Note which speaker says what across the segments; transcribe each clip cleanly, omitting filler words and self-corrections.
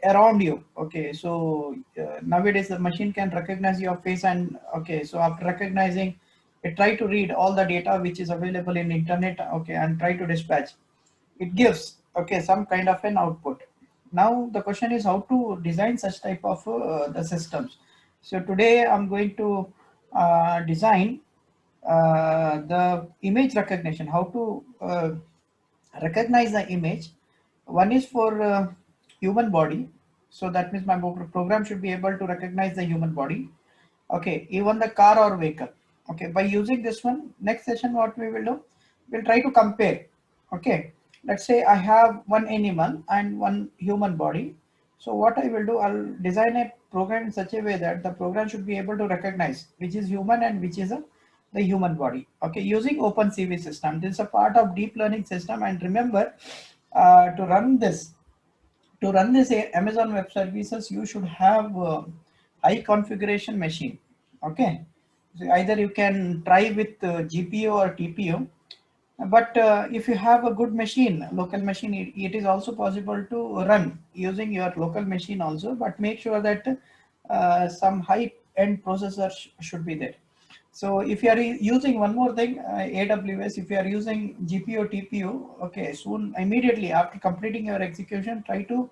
Speaker 1: around you. Okay, so nowadays the machine can recognize your face, and okay, so after recognizing, it try to read all the data which is available in internet, okay, and try to dispatch. It gives, okay, some kind of an output. Now the question is how to design such type of the systems. So today I'm going to design the image recognition, how to recognize the image. One is for human body, so that means my program should be able to recognize the human body, okay, even the car or vehicle. Okay, by using this one, next session what we will do, we'll try to compare. Okay, let's say I have one animal and one human body. So what I will do, I'll design a program in such a way that the program should be able to recognize which is human and which is the human body. Okay, using OpenCV system. This is a part of deep learning system, and remember, to run this, Amazon Web Services, you should have high configuration machine. Okay, so either you can try with GPU or TPU, but if you have a good machine, local machine, it is also possible to run using your local machine also, but make sure that some high end processor should be there. So if you are using one more thing, AWS, if you are using GPU, TPU, okay, soon immediately after completing your execution, try to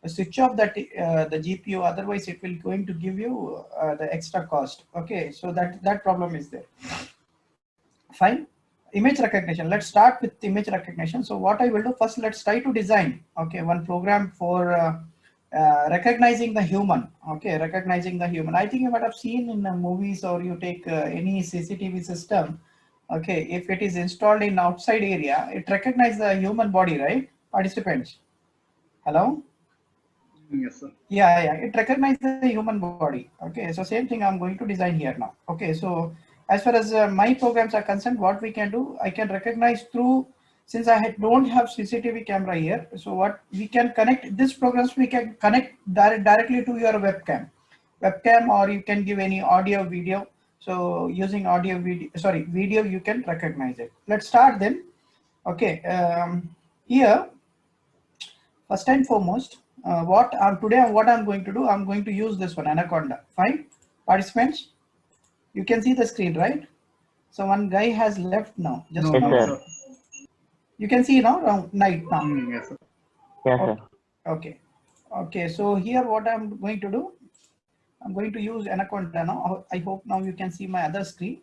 Speaker 1: switch off that the GPU. Otherwise, it will going to give you the extra cost. Okay, so that problem is there. Fine. Image recognition. Let's start with image recognition. So what I will do first, let's try to design, okay, one program for recognizing the human. Okay, recognizing the human. I think you might have seen in movies, or you take any CCTV system. Okay, if it is installed in outside area, it recognizes the human body, right? Participants. Hello?
Speaker 2: Yes, sir.
Speaker 1: Yeah, it recognizes the human body. Okay, so same thing I'm going to design here now. Okay, so as far as my programs are concerned, what we can do, I can recognize through, since don't have CCTV camera here, so what we can connect, this programs we can connect directly to your webcam, or you can give any audio, video. So using audio, video, sorry, video, you can recognize it. Let's start then. Okay, here, first and foremost, what I'm going to do, I'm going to use this one, Anaconda. Fine, participants, you can see the screen, right? So one guy has left now. Just
Speaker 2: No,
Speaker 1: now,
Speaker 2: no,
Speaker 3: Yes,
Speaker 2: sir.
Speaker 3: sir.
Speaker 1: you can see now, night now.
Speaker 2: Yes, sir.
Speaker 3: Yes,
Speaker 1: Okay,
Speaker 3: sir.
Speaker 1: okay, okay. So here, what I'm going to do, I'm going to use Anaconda now. I hope now you can see my other screen.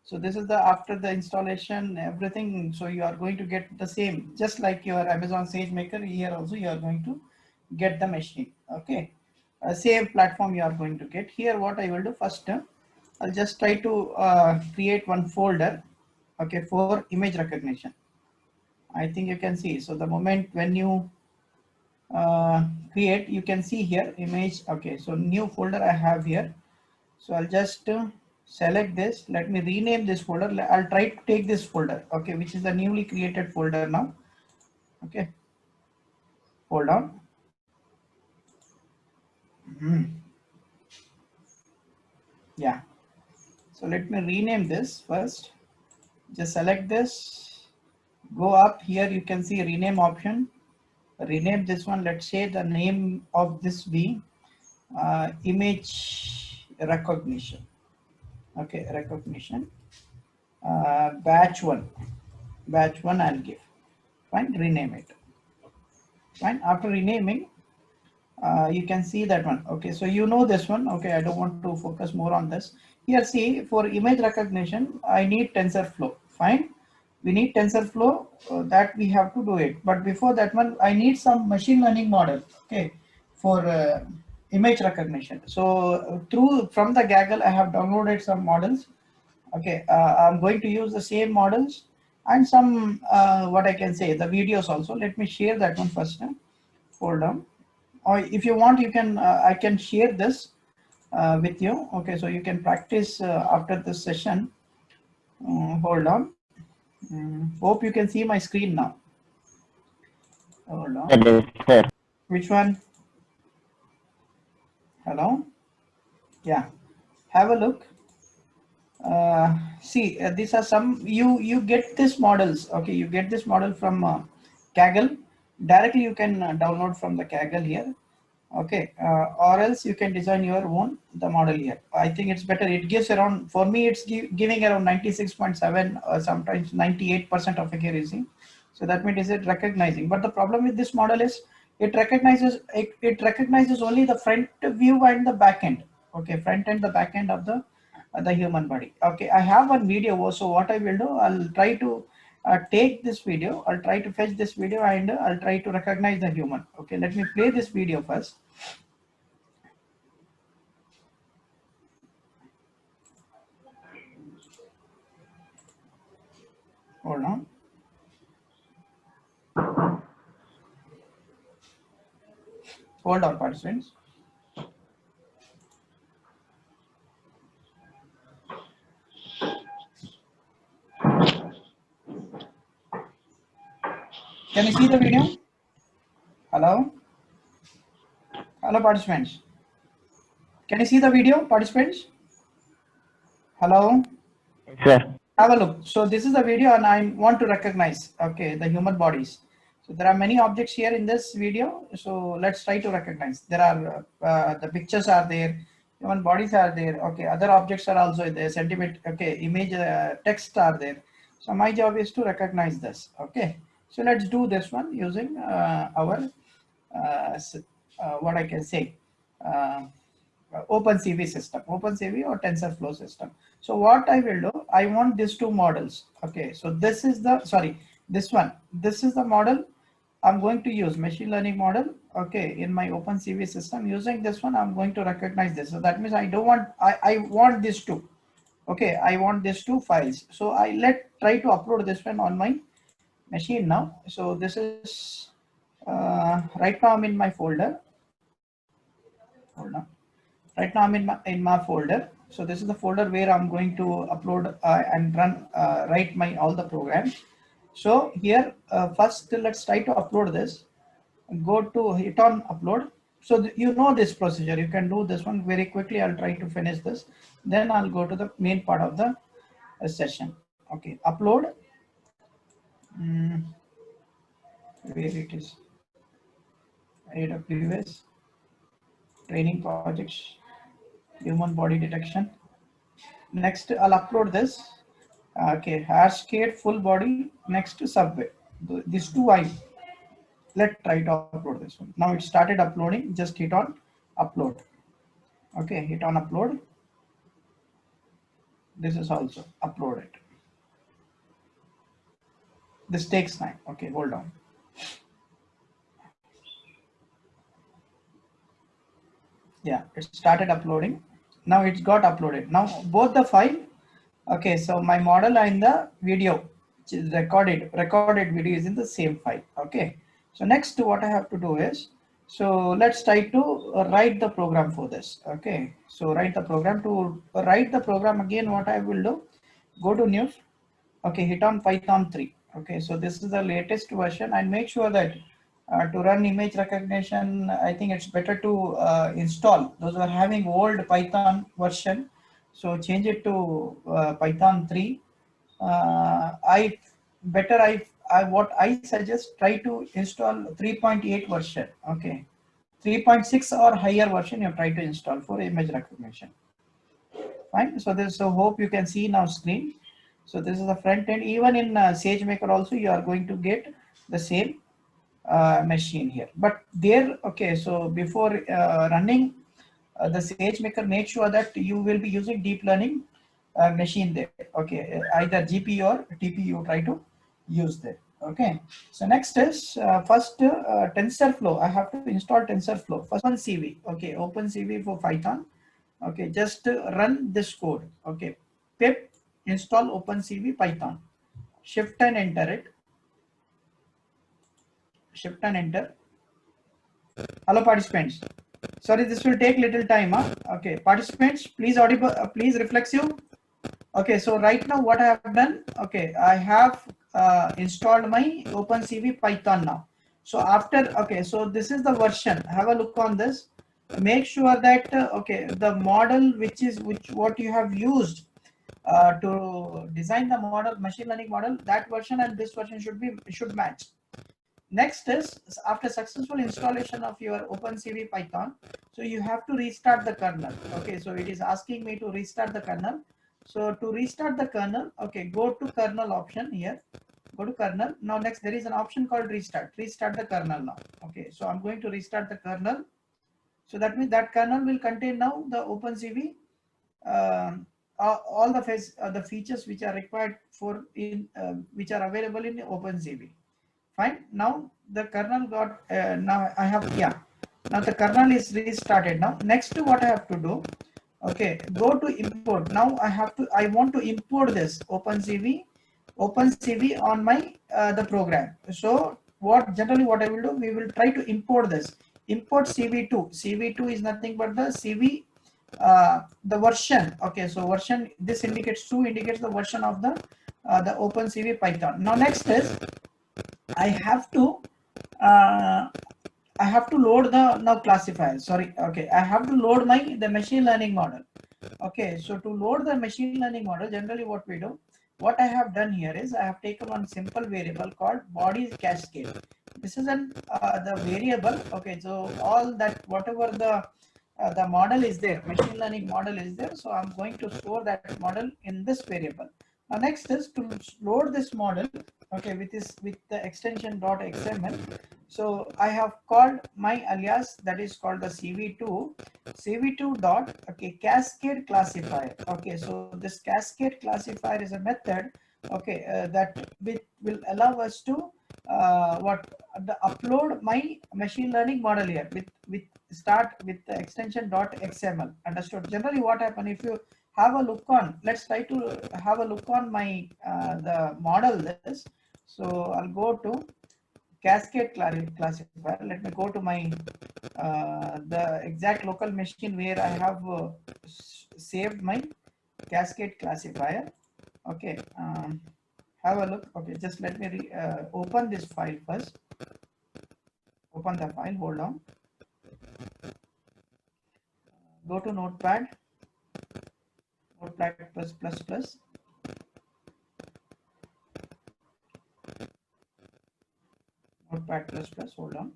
Speaker 1: So this is the after the installation, everything. So you are going to get the same, just like your Amazon SageMaker. Here also you are going to get the machine. Okay, same platform you are going to get. Here what I will do first, I'll just try to create one folder, okay, for image recognition. I think you can see. So the moment when you create, you can see here image. Okay, so new folder I have here. So I'll just select this. Let me rename this folder. I'll try to take this folder, okay, which is the newly created folder now. Okay, hold on. Yeah. So let me rename this first. Just select this. Go up here. You can see rename option. Rename this one. Let's say the name of this be image recognition. Okay, recognition. Batch one. Batch one. I'll give. Fine. Rename it. Fine. After renaming, you can see that one. Okay, so you know this one. Okay, I don't want to focus more on this. Here, see, for image recognition, I need TensorFlow. Fine, we need TensorFlow, that we have to do it. But before that one, I need some machine learning model. Okay, for image recognition. So from the Gaggle, I have downloaded some models. Okay, I'm going to use the same models and some what I can say, the videos also. Let me share that one first. Hold on. Or if you want, you can I can share this with you. Okay, so you can practice after this session. Hold on. Hope you can see my screen now. Hold on.
Speaker 3: Yes, sir.
Speaker 1: Which one? Hello. Yeah. Have a look. See, these are some, you get this models. Okay, you get this model from Kaggle. directly you can download from the Kaggle here. Okay, or else you can design your own the model here. I think it's better. It gives around, for me it's giving around 96.7 sometimes 98% of accuracy. So that means it recognizing. But the problem with this model is it recognizes only the front view and the back end. Okay, front and the back end of the human body. Okay, I have one video also. What I will do, I'll try to take this video, I'll try to fetch this video, and I'll try to recognize the human. Okay, let me play this video first. Hold on. Hold on, participants. Can you see the video? Hello? Hello, participants. Can you see the video, participants? Hello?
Speaker 3: Sir.
Speaker 1: Have a look. So this is the video and I want to recognize, okay, the human bodies. So there are many objects here in this video. So let's try to recognize. There are, the pictures are there, human bodies are there. Okay, other objects are also there, sentiment, okay, image, text are there. So my job is to recognize this, okay. So let's do this one using our, what I can say, OpenCV system, OpenCV or TensorFlow system. So what I will do, I want these two models. Okay, so this is the, sorry, this one, this is the model I'm going to use, machine learning model. Okay, in my OpenCV system, using this one, I'm going to recognize this. So that means I don't want, I want these two. Okay, I want these two files. So I try to upload this one on my machine now. So this is, right now I'm in my folder. Hold on. Right now I'm in my folder. So this is the folder where I'm going to upload and run, write my all the programs. So here, first let's try to upload this. Go to hit on upload. So you know this procedure. You can do this one very quickly. I'll try to finish this. Then I'll go to the main part of the session. Okay, upload. Where it is? AWS training projects, human body detection. Next, I'll upload this. Okay, Hashcade full body. Next to Subway. These two let's try to upload this one. Now it started uploading. Just hit on upload. Okay, hit on upload. This is also uploaded. This takes time. Okay, hold on. Yeah, it started uploading. Now it's got uploaded. Now both the file. Okay, so my model and the video, which is recorded video is in the same file. Okay, so next what I have to do is, so let's try to write the program for this. Okay, so write the program. To write the program again, what I will do, go to new. Okay, hit on Python 3. Okay, so this is the latest version, and make sure that to run image recognition, I think it's better to install those who are having old Python version. So change it to Python 3. What I suggest, try to install 3.8 version. Okay, 3.6 or higher version you try to install for image recognition. Fine. So this, so hope you can see now screen. So this is the front end. Even in SageMaker also you are going to get the same machine here. But there, okay. So before running the SageMaker, make sure that you will be using deep learning machine there. Okay, either GPU or TPU. Try to use there. Okay. So next is first TensorFlow. I have to install TensorFlow. First one OpenCV. Okay, OpenCV for Python. Okay, just run this code. Okay, pip install OpenCV Python. Shift and enter it. Shift and enter. Hello participants. Sorry, this will take little time. Huh? Okay, participants, please audible, please reflexive. Okay, so right now what I have done, okay, I have installed my OpenCV Python now. So after, okay, so this is the version. Have a look on this. Make sure that okay, the model what you have used to design the model, machine learning model, that version and this version should match. Next is after successful installation of your OpenCV Python, so you have to restart the kernel. Okay, so it is asking me to restart the kernel. So to restart the kernel, okay, go to kernel option here. Go to kernel. Now next there is an option called restart. Restart the kernel now. Okay, so I'm going to restart the kernel. So that means that kernel will contain now the OpenCV, all the features which are required for which are available in OpenCV. Fine. Now the kernel got now I have now the kernel is restarted. Now next to what I have to do, okay, go to import. Now I want to import this OpenCV on my the program. So what I will do, we will try to import this. Import CV2. CV2 is nothing but the CV the version. Okay, so version, this indicates the version of the OpenCV Python. Now next is I have to uh, load the now classifier. Sorry, okay, I have to load the machine learning model. Okay, so to load the machine learning model, generally what we do, what I have done here is I have taken one simple variable called body cascade. This is an the variable. Okay, so all that whatever the model is there, machine learning model is there. So I'm going to store that model in this variable. Now next is to load this model. Okay, with the extension .xml. So I have called my alias, that is called the CV2 dot, okay, cascade classifier. Okay, so this cascade classifier is a method, okay, that will allow us to upload my machine learning model here with start with the extension .xml. Understood? Generally what happen, if you have a look on, let's try to have a look on my the model this. So I'll go to cascade classifier. Let me go to my the exact local machine where I have saved my cascade classifier. Okay, have a look. Okay, just let me open this file first. Open the file. Hold on. Go to Notepad. Notepad plus. Notepad plus. Hold on.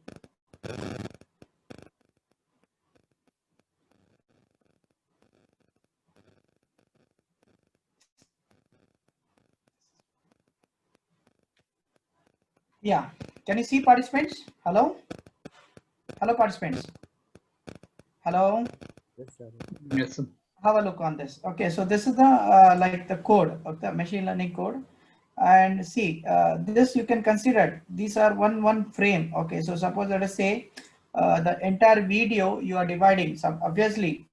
Speaker 1: Yeah. Can you see participants? Hello? Hello, participants. Hello?
Speaker 3: Yes, sir.
Speaker 2: Yes, sir.
Speaker 1: Have a look on this. Okay, so this is the like the code of the machine learning code. And see, this you can consider, these are one frame. Okay, so suppose let us say the entire video you are dividing. Some obviously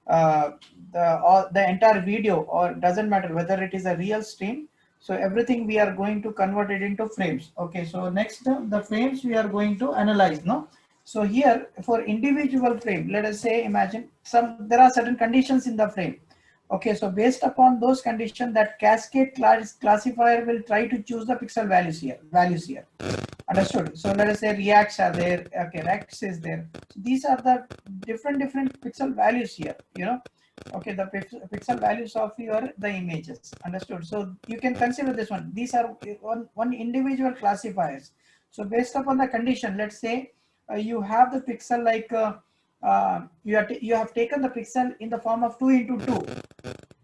Speaker 1: the entire video, or doesn't matter whether it is a real stream. So everything we are going to convert it into frames. Okay, so next the frames we are going to analyze. No, so here for individual frame, let us say imagine there are certain conditions in the frame. Okay, so based upon those conditions, that cascade classifier will try to choose the pixel values here. Understood? So let us say reacts are there. Okay, rex is there. So these are the different pixel values here. Okay, the pixel values of the images. Understood? So you can consider this one. These are one individual classifiers. So based upon the condition, let's say you have the pixel like you have taken the pixel in the form of 2 into 2.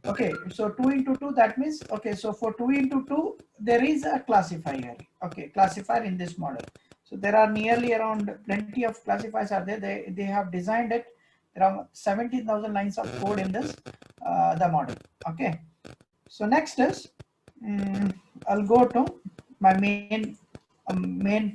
Speaker 1: Okay, so 2 into 2, that means, okay, so for 2 into 2 there is a classifier. Okay, classifier in this model. So there are nearly around plenty of classifiers are there. They have designed it around 17,000 lines of code in this the model. Okay, so next is I'll go to my main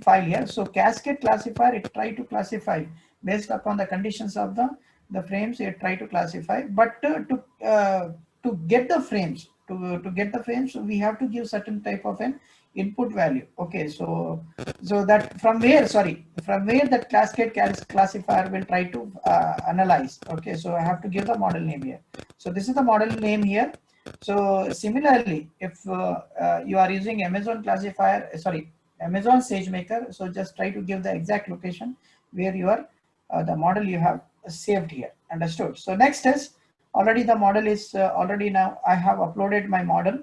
Speaker 1: file here. So cascade classifier, it try to classify based upon the conditions of the frames. It try to classify, but to get the frames, to get the frames, we have to give certain type of an input value. Okay, so that from where that cascade classifier will try to analyze. Okay, so I have to give the model name here. So this is the model name here. So similarly, if you are using Amazon classifier, Amazon SageMaker, so just try to give the exact location where you are the model you have saved here. Understood? So next is already the model is already now I have uploaded my model.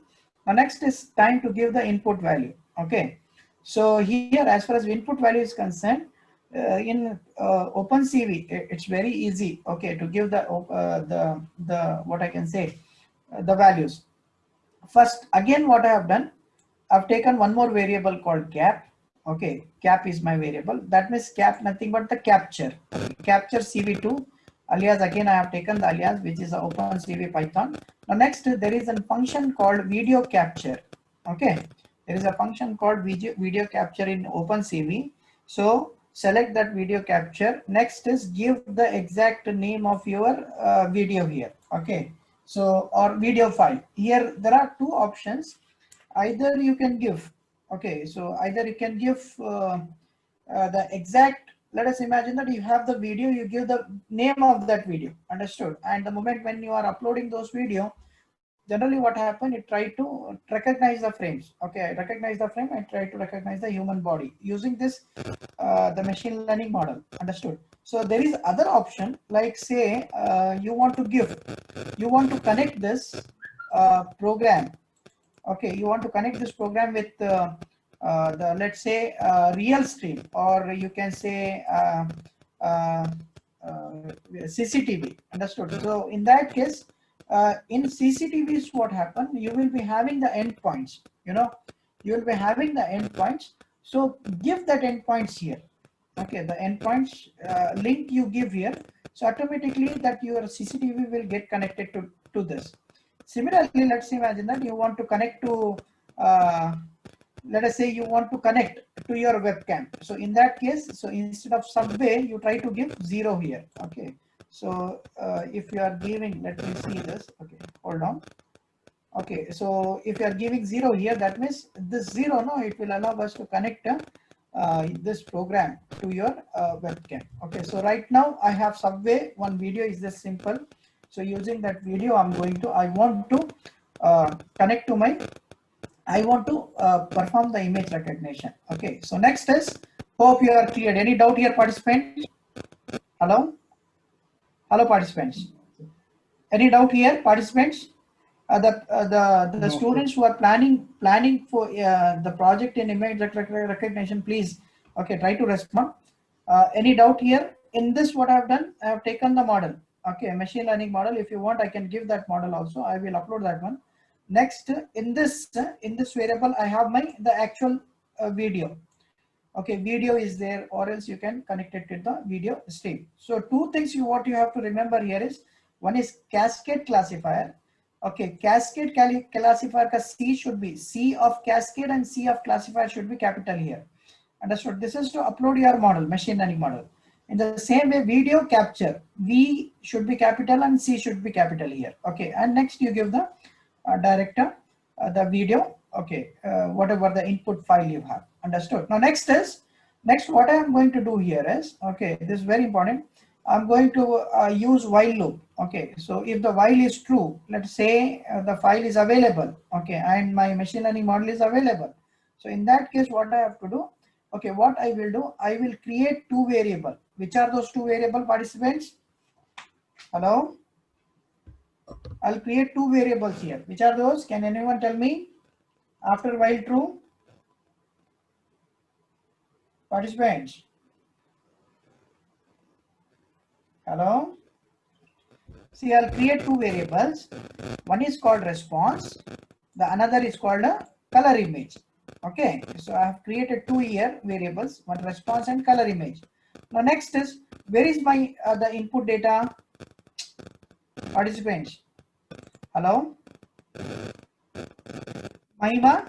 Speaker 1: Now next is time to give the input value. Okay, So here, as far as input value is concerned, in OpenCV, it's very easy, okay, to give the what I can say, the values. First, again, what I have done, I've taken one more variable called cap. Okay, cap is my variable. That means cap nothing but the capture. Capture CV2 alias. Again, I have taken the alias, which is OpenCV Python. Now next, there is a function called video capture. Okay, there is a function called video capture in OpenCV. So select that video capture. Next is give the exact name of your video here. Okay, so or video file. Here there are two options. Either you can give, okay, so either you can give the exact, let us imagine that you have the video, you give the name of that video, understood, and the moment when you are uploading those video, generally what happen, it try to recognize the frames. Okay, I recognize the frame and try to recognize the human body using this the machine learning model, understood. So there is other option, like say you want to connect this program. Okay, you want to connect this program with the, let's say, real screen, or you can say uh, CCTV, understood. So in that case, in CCTVs, what happen, you will be having the endpoints, you will be having the endpoints. So give that endpoints here. Okay, the endpoints link you give here, so automatically that your CCTV will get connected to this. Similarly, let's imagine that you want to connect to, let us say you want to connect to your webcam. So in that case, so instead of subway, you try to give 0 here. Okay, so if you are giving, let me see this. Okay, hold on. Okay, so if you are giving 0 here, that means this 0, no, it will allow us to connect this program to your webcam. Okay, so right now I have subway, one video is this simple. So using that video, I want to connect to my, I want to perform the image recognition. Okay, so next is, hope you are cleared. Any doubt here, participants? Hello? Hello, participants. Any doubt here, participants? The
Speaker 2: No,
Speaker 1: students who are planning for the project in image recognition, please, okay, try to respond. Any doubt here? In this, what I have done, I have taken the model. Okay, machine learning model. If you want, I can give that model also. I will upload that one. Next, in this variable, I have the actual video. Okay, video is there, or else you can connect it to the video stream. So two things what you have to remember here is, one is cascade classifier. Okay, cascade classifier ka C should be C of cascade and C of classifier should be capital here. Understood? This is to upload your model, machine learning model. In the same way, video capture, V should be capital and C should be capital here. Okay, and next you give the director the video. Okay, whatever the input file you have. Understood? Now next what I am going to do here is, okay, this is very important. I'm going to use while loop. Okay, so if the while is true, let's say the file is available, okay, and my machine learning model is available. So in that case, what I have to do, okay, what I will do, I will create two variables. Which are those two variable, participants? Hello? I'll create two variables here. Which are those? Can anyone tell me? After while true? Participants? Hello? See, I'll create two variables. One is called response. The another is called a color image. Okay, so I have created two here variables, one response and color image. Now next is, where is my the input data? Participants? Hello? Mahima?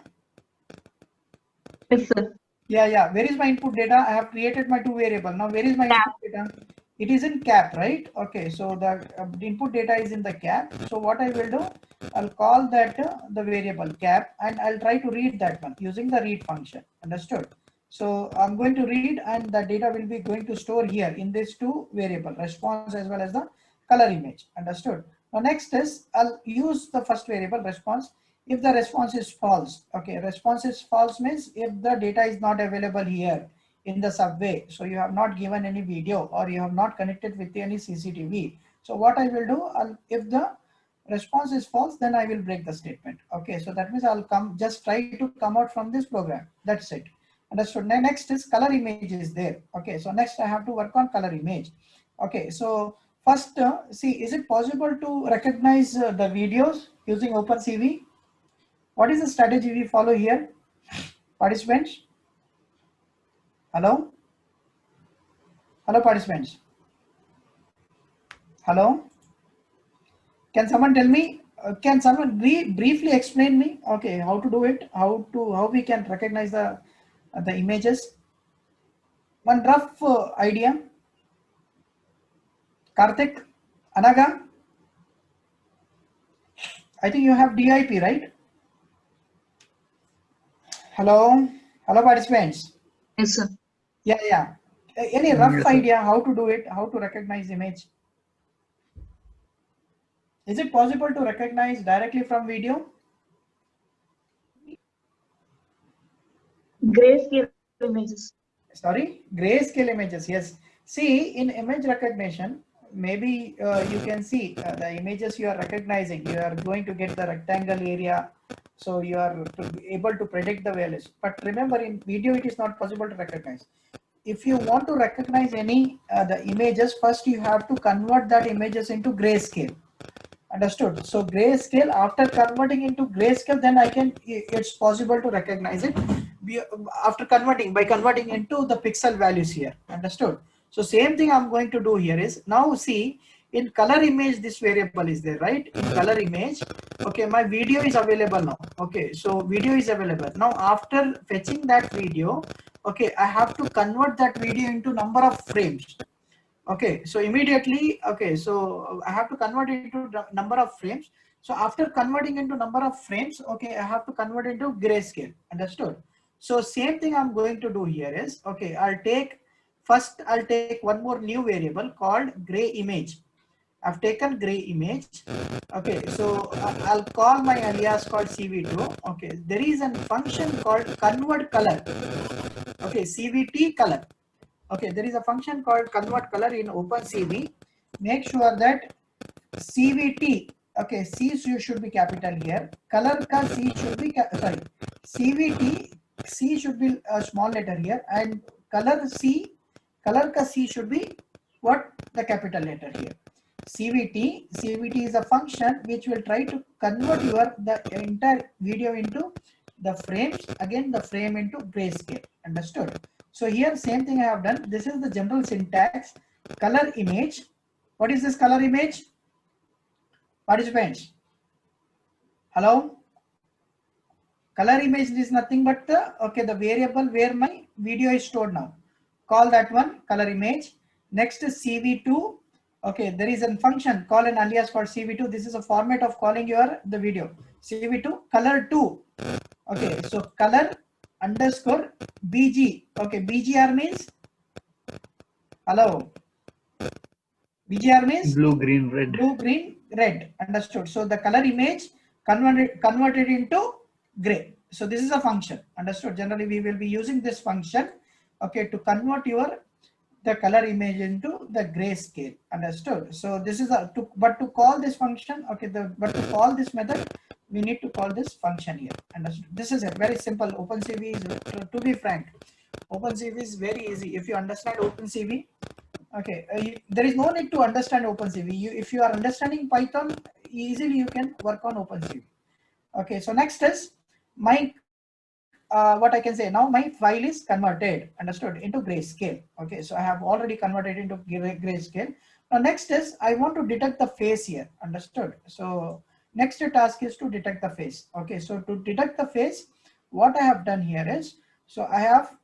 Speaker 3: Yes, sir.
Speaker 1: Yeah. Where is my input data? I have created my two variable. Now where is my
Speaker 3: Cap.
Speaker 1: input data? It is in cap, right? Okay, so the input data is in the cap. So what I will do, I'll call that the variable cap, and I'll try to read that one using the read function. Understood? So I'm going to read, and the data will be going to store here in these two variable, response as well as the color image. Understood? Now next is, I'll use the first variable response. If the response is false, okay, response is false means if the data is not available here in the subway, so you have not given any video or you have not connected with any CCTV. So what I will do, if the response is false, then I will break the statement. Okay, so that means I'll just try to come out from this program. That's it. Understood. Next is color image is there. Okay, so next I have to work on color image. Okay, so first see, is it possible to recognize the videos using OpenCV? What is the strategy we follow here, participants? Hello, hello, participants. Hello, can someone tell me? Can someone briefly explain me? Okay, how to do it? How we can recognize the images? One rough idea. Karthik, Anaga, I think you have DIP, right? Hello, hello, participants.
Speaker 3: Yes, sir.
Speaker 1: Yeah, yeah. Any rough
Speaker 2: Yes, sir.
Speaker 1: idea how to do it? How to recognize image? Is it possible to recognize directly from video?
Speaker 3: Grayscale images.
Speaker 1: Sorry, grayscale images. Yes. See, in image recognition, maybe you can see the images you are recognizing. You are going to get the rectangle area, so you are able to predict the values. But remember, in video, it is not possible to recognize. If you want to recognize any the images, first you have to convert that images into grayscale. Understood. So grayscale, after converting into grayscale, then it's possible to recognize it after converting, by converting into the pixel values here. Understood. So same thing I'm going to do here is, now see, in color image, this variable is there, right? In color image, okay, my video is available now. Okay, so video is available. Now after fetching that video, okay, I have to convert that video into number of frames. Okay, so immediately, okay, so I have to convert it into the number of frames. So after converting into number of frames, okay, I have to convert into grayscale. Understood? So same thing I'm going to do here is, okay, I'll take one more new variable called gray image. I've taken gray image. Okay, so I'll call my alias called CV2. Okay, there is a function called convert color. Okay, CVT color. Okay, there is a function called convert color in OpenCV. Make sure that CVT, okay, C should be capital here. Color ka C should be, sorry, CVT, C should be a small letter here, and color ka C should be what? The capital letter here. CVT is a function which will try to convert the entire video into the frames, again the frame into grayscale. Understood? So here same thing I have done. This is the general syntax. Color image. What is this color image? Participants. Hello? Color image is nothing but the variable where my video is stored now. Call that one color image. Next is CV2. Okay, there is a function call an alias called CV2. This is a format of calling the video. CV2 color 2. Okay, so color underscore BG. Okay, BGR means, hello. BGR means
Speaker 2: Blue, green, red.
Speaker 1: Blue, green, red. Understood. So the color image converted into gray. So this is a function. Understood. Generally, we will be using this function, okay, to convert the color image into the grayscale. Understood. So this is but to call this function, okay, but to call this method, we need to call this function here. Understood. This is a very simple. OpenCV is, to be frank, OpenCV is very easy. If you understand OpenCV, okay, there is no need to understand OpenCV. If you are understanding Python, easily you can work on OpenCV. Okay, so next is my what I can say now, my file is converted, understood, into grayscale. Okay, so I have already converted into grayscale. Now next is I want to detect the face here. Understood. So next task is to detect the face. Okay, so to detect the face, what I have done here is, so I have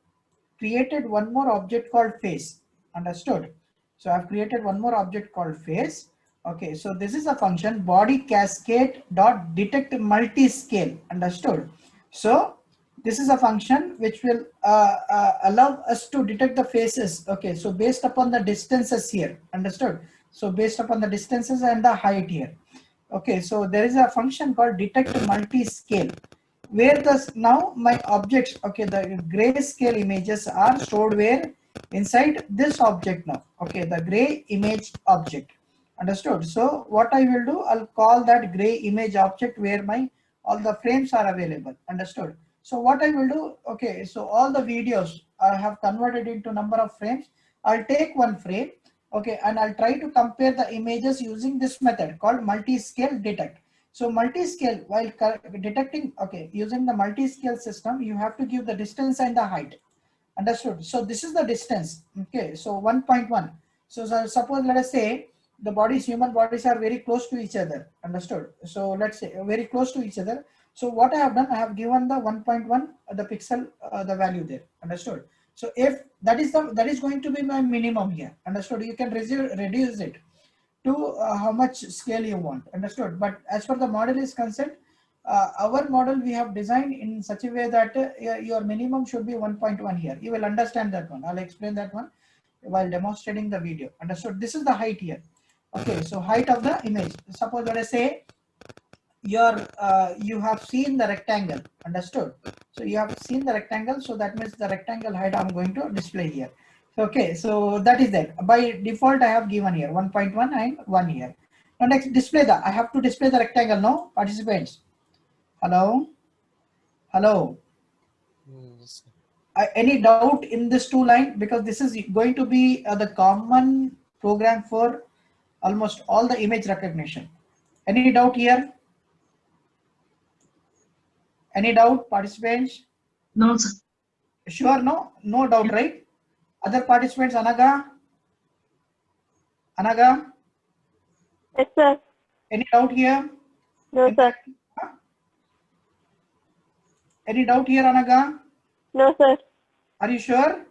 Speaker 1: created one more object called face. Understood. So I've created one more object called face. Okay, so this is a function body cascade dot detect multi-scale. Understood. So this is a function which will allow us to detect the faces. Okay, so based upon the distances here. Understood. So based upon the distances and the height here. Okay, so there is a function called detect multi-scale, where now my objects, okay, the grayscale images are stored where? Inside this object now. Okay, the gray image object. Understood. So what I will do, I'll call that gray image object where my all the frames are available. Understood. So what I will do, okay, so all the videos I have converted into number of frames. I'll take one frame, okay, and I'll try to compare the images using this method called multi-scale detect. So multi-scale, while detecting, okay, using the multi-scale system, you have to give the distance and the height. Understood? So this is the distance. Okay, so 1.1. So suppose let us say the bodies, human bodies are very close to each other. Understood? So let's say very close to each other. So what I have done, I have given the 1.1 the pixel the value there. Understood? So if that is going to be my minimum here. Understood? You can reduce it to how much scale you want. Understood? But as far the model is concerned, our model we have designed in such a way that your minimum should be 1.1 here. You will understand that one. I'll explain that one while demonstrating the video. Understood? This is the height here. Okay, so height of the image. Suppose let us say you have seen the rectangle. Understood? So you have seen the rectangle, so that means the rectangle height I'm going to display here. Okay, so that is that. By default I have given here 1.1 and 1 here. Now next, display I have to display the rectangle. No participants. Hello, hello.
Speaker 4: Yes, sir.
Speaker 1: Any doubt in this two line, because this is going to be the common program for almost all the image recognition. Any doubt here? Any doubt, participants?
Speaker 3: No, sir.
Speaker 1: Sure, no doubt, right? Other participants, Anaga,
Speaker 5: Yes, sir.
Speaker 1: any doubt here?
Speaker 5: No, sir.
Speaker 1: Any doubt here, Anaga?
Speaker 5: No, sir.
Speaker 1: Are you sure?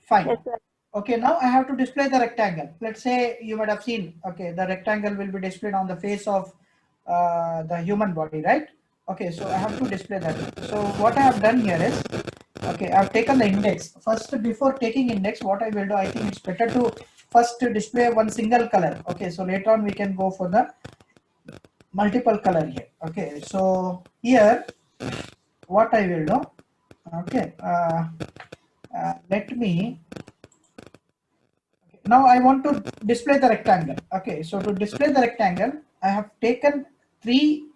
Speaker 1: Fine.
Speaker 5: Yes, sir.
Speaker 1: Okay, now I have to display the rectangle. Let's say you might have seen, okay, the rectangle will be displayed on the face of the human body, right? Okay, so I have to display that. So what I have done here is, okay, I've taken the index. First, before taking index, what I will do, I think it's better to first display one single color. Okay, so later on we can go for the multiple color here. Okay, so here, what I will do, okay, let me, now I want to display the rectangle. Okay, so to display the rectangle, I have taken three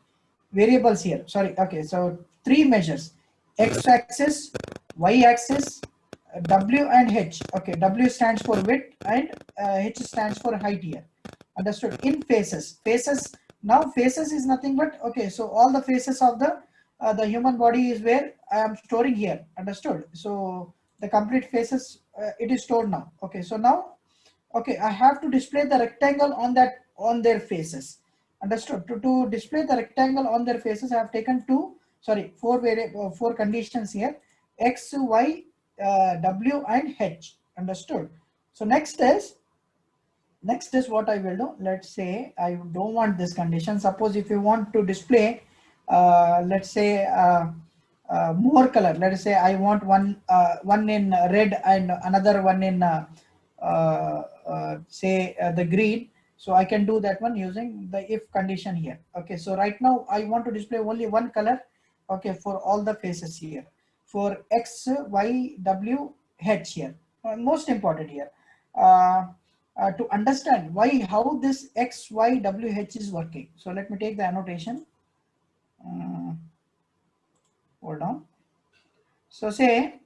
Speaker 1: variables here. Sorry, okay, so three measures: x-axis, y-axis, w and h. Okay, w stands for width and h stands for height here. Understood? In faces, now faces is nothing but, okay, so all the faces of the human body is where I am storing here. Understood? So the complete faces it is stored now. Okay, so now, okay, I have to display the rectangle on their faces. Understood? To display the rectangle on their faces, I have taken four conditions here: x, y, w and h. Understood? So next is what I will do. Let's say I don't want this condition. Suppose if you want to display let's say more color, let us say I want one in red and another one in the green. So I can do that one using the if condition here. Okay, so right now I want to display only one color, okay, for all the faces here, for x, y, w, h here. Most important here, to understand how this x, y, w, h is working. So let me take the annotation. Hold on. So say,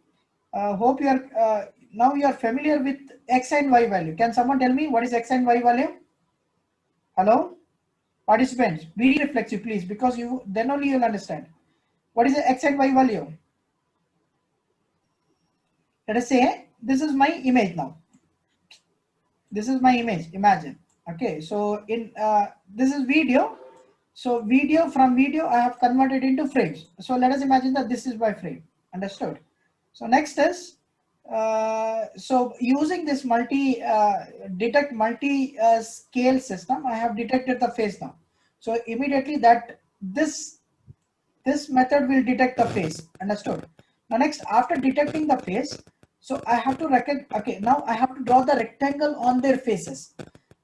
Speaker 1: hope you are now you are familiar with x and y value. Can someone tell me what is x and y value? Hello, participants, be reflexive, please, because then only you'll understand. What is the x and y value? Let us say this is my image now. This is my image. Imagine. Okay, so in this is video. So from video I have converted into frames. So let us imagine that this is my frame. Understood? So next is so using this detect multi scale system, I have detected the face now. So immediately that this method will detect the face. Understood? Now next, after detecting the face, so I have to okay, now I have to draw the rectangle on their faces.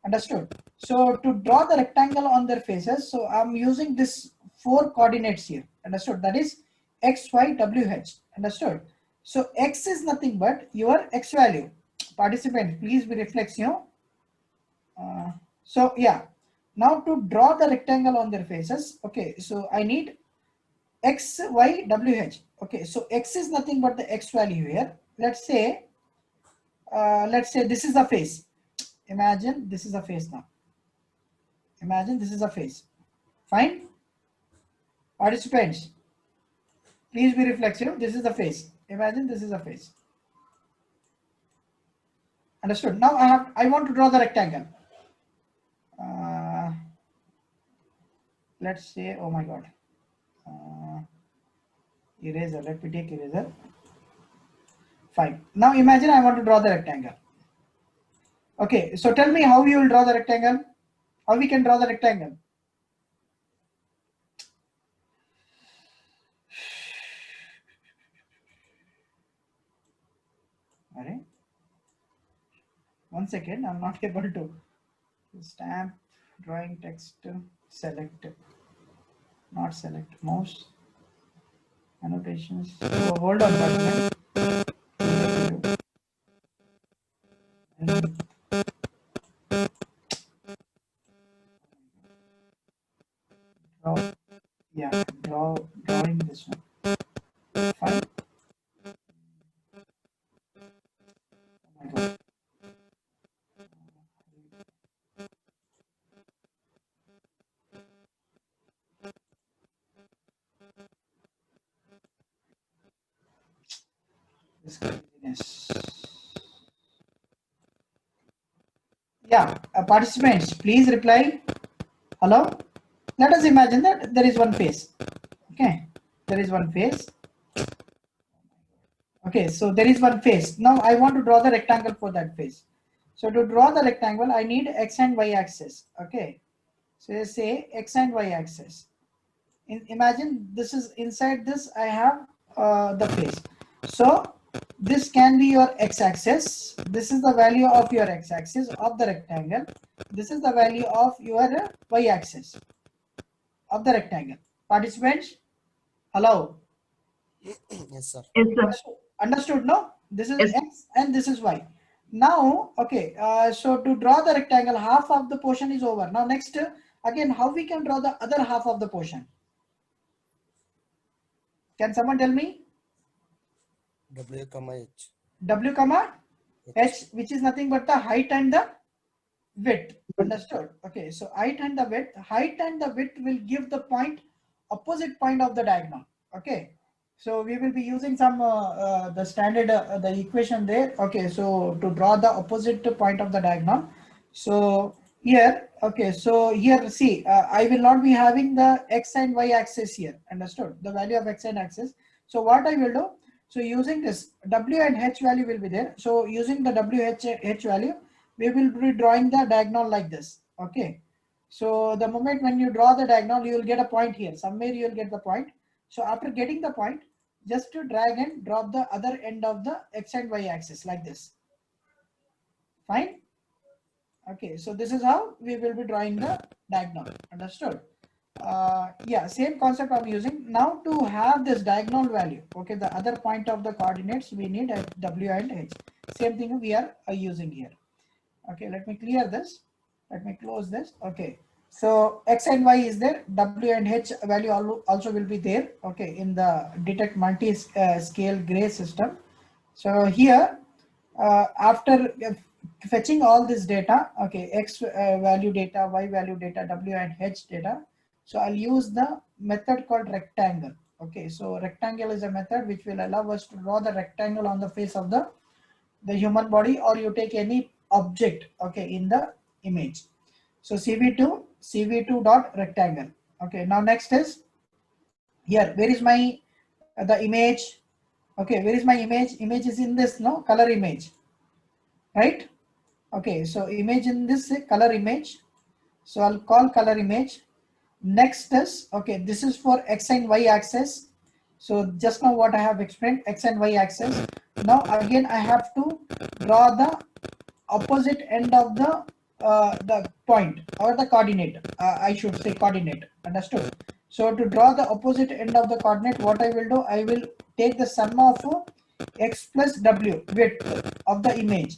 Speaker 1: Understood? So to draw the rectangle on their faces, so I'm using this four coordinates here. Understood? That is x, y, w, h. Understood? So x is nothing but your x value. Participant, please be reflexive. So yeah, now to draw the rectangle on their faces, okay, so I need x, y, w, h. Okay, so x is nothing but the x value here. Let's say this is a face. Imagine this is a face now. Imagine this is a face. Fine. Participants, please be reflexive. This is the face. Imagine this is a face. Understood? Now I want to draw the rectangle. Let's say, oh my god. Eraser. Let me take eraser. Fine. Now imagine I want to draw the rectangle. Okay, so tell me how you will draw the rectangle. How we can draw the rectangle? Alright. 1 second, I'm not able to stamp, drawing text, select, not select, mouse, annotations. Oh, hold on, button. Draw, yeah, drawing this one. Fine. Oh my god. This craziness. Yeah, participants, please reply. Hello. Let us imagine that there is one face. Okay, there is one face. Okay, so there is one face. Now I want to draw the rectangle for that face. So to draw the rectangle, I need x and y axis. Okay, so you say x and y axis. Imagine this is inside this. I have the face. So this can be your x-axis. This is the value of your x-axis of the rectangle. This is the value of your y-axis of the rectangle. Participants, hello.
Speaker 4: Yes, sir.
Speaker 3: Yes, sir.
Speaker 1: Understood? No, this is
Speaker 3: Yes.
Speaker 1: x and this is y. Now, okay, so to draw the rectangle, half of the portion is over. Now next, again, how we can draw the other half of the portion? Can someone tell me?
Speaker 4: W, comma H.
Speaker 1: W comma h, which is nothing but the height and the width. Understood? Okay, so height and the width will give the point, opposite point of the diagonal. Okay, so we will be using some the standard the equation there. Okay, so to draw the opposite point of the diagonal, so here, okay, so here see, I will not be having the x and y axis here. Understood? The value of x and axis. So what I will do, so using this w and h value will be there. So using the w h value, we will be drawing the diagonal like this. Okay, so the moment when you draw the diagonal, you will get a point here. Somewhere you will get the point. So after getting the point, just to drag and drop the other end of the x and y axis like this. Fine. Okay, so this is how we will be drawing the diagonal. Understood? Yeah, same concept I'm using. Now to have this diagonal value, okay, the other point of the coordinates, we need a w and h. Same thing we are using here. Okay, let me clear this. Let me close this. Okay, so x and y is there. W and h value also will be there. Okay, in the detect multi-scale gray system. So here, after fetching all this data, okay, x value data, y value data, w and h data. So I'll use the method called rectangle. Okay, so rectangle is a method which will allow us to draw the rectangle on the face of the human body, or you take any object, okay, in the image. So cv2 dot rectangle. Okay, now next is here, where is my the image? Okay, where is my image? Image is in this, no, color image, right? Okay, so image in this color image. So I'll call color image. Next is, okay, this is for x and y axis. So just now what I have explained, x and y axis. Now again I have to draw the opposite end of the point or the coordinate. I should say coordinate. Understood? So to draw the opposite end of the coordinate, what I will do, I will take the sum of x plus w, width of the image.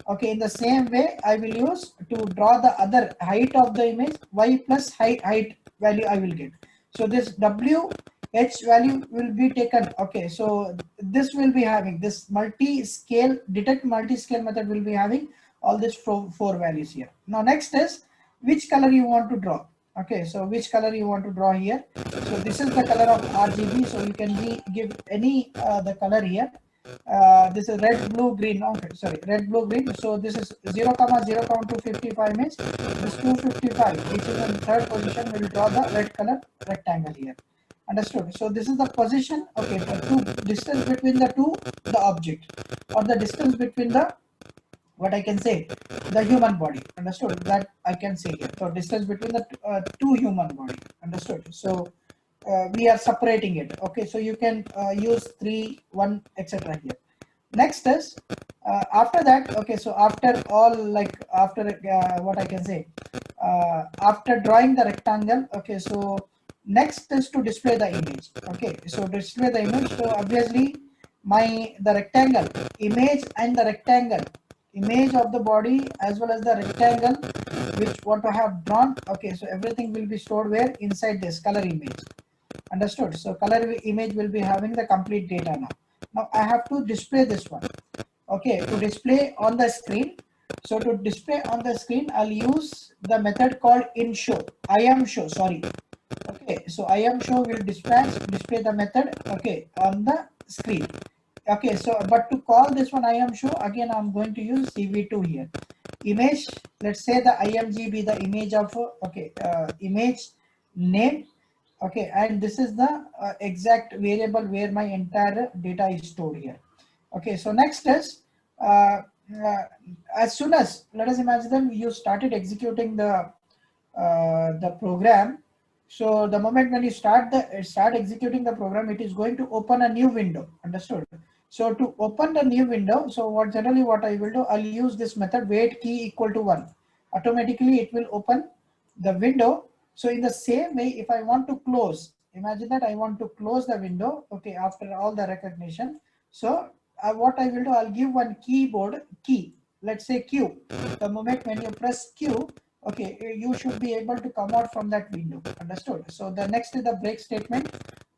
Speaker 1: Okay, in the same way, I will use to draw the other height of the image, y plus height value I will get. So this WH value will be taken. Okay, so this will be having this multi-scale detect multi-scale method will be having all these four values here. Now next is which color you want to draw. Okay, so which color you want to draw here. So this is the color of RGB. So you can give any the color here. This is red, blue, green. Okay, sorry, red, blue, green. So this is 0, 0, 255 means this 255, which is in third position, will draw the red color rectangle here. Understood? So this is the position. Okay, the distance between the the object, or the distance between the, what I can say, the human body. Understood? That I can say here. So distance between the two human body. Understood? So we are separating it. Okay, so you can use 3, 1, etc. here. Next is after that. Okay, so after all, like after what I can say, after drawing the rectangle. Okay, so next is to display the image. Okay, so display the image. So obviously the rectangle image and the rectangle image of the body as well as the rectangle which what I have drawn. Okay, so everything will be stored where? Inside this color image. Understood? So color image will be having the complete data now. Now I have to display this one. Okay, to display on the screen. So to display on the screen, I'll use the method called ImShow. ImShow, sorry. Okay, so ImShow will display the method, okay, on the screen. Okay, so but to call this one ImShow, again I'm going to use CV2 here. Image, let's say the IMG the image of image name. Okay, and this is the exact variable where my entire data is stored here. Okay, so next is as soon as, let us imagine you started executing the program. So the moment when you start executing the program, it is going to open a new window. Understood? So to open the new window, so what I will do, I'll use this method wait key equal to 1. Automatically it will open the window. So in the same way, if I want to close, imagine that I want to close the window. Okay, after all the recognition. So what I will do, I'll give one keyboard key. Let's say Q. The moment when you press Q, okay, you should be able to come out from that window. Understood? So the next is the break statement.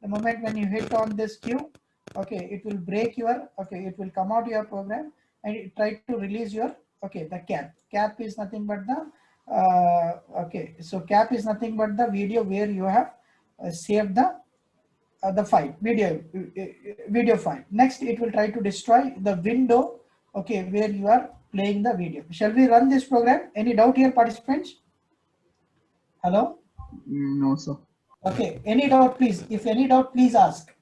Speaker 1: The moment when you hit on this Q, okay, it will break your, okay, it will come out your program and it try to release your, okay, the cap. Cap is nothing but the okay, so cap is nothing but the video where you have saved the file, video file. Next, it will try to destroy the window, okay, where you are playing the video. Shall we run this program? Any doubt here, participants? Hello?
Speaker 2: No, sir.
Speaker 1: Okay, any doubt, please? If any doubt, please ask.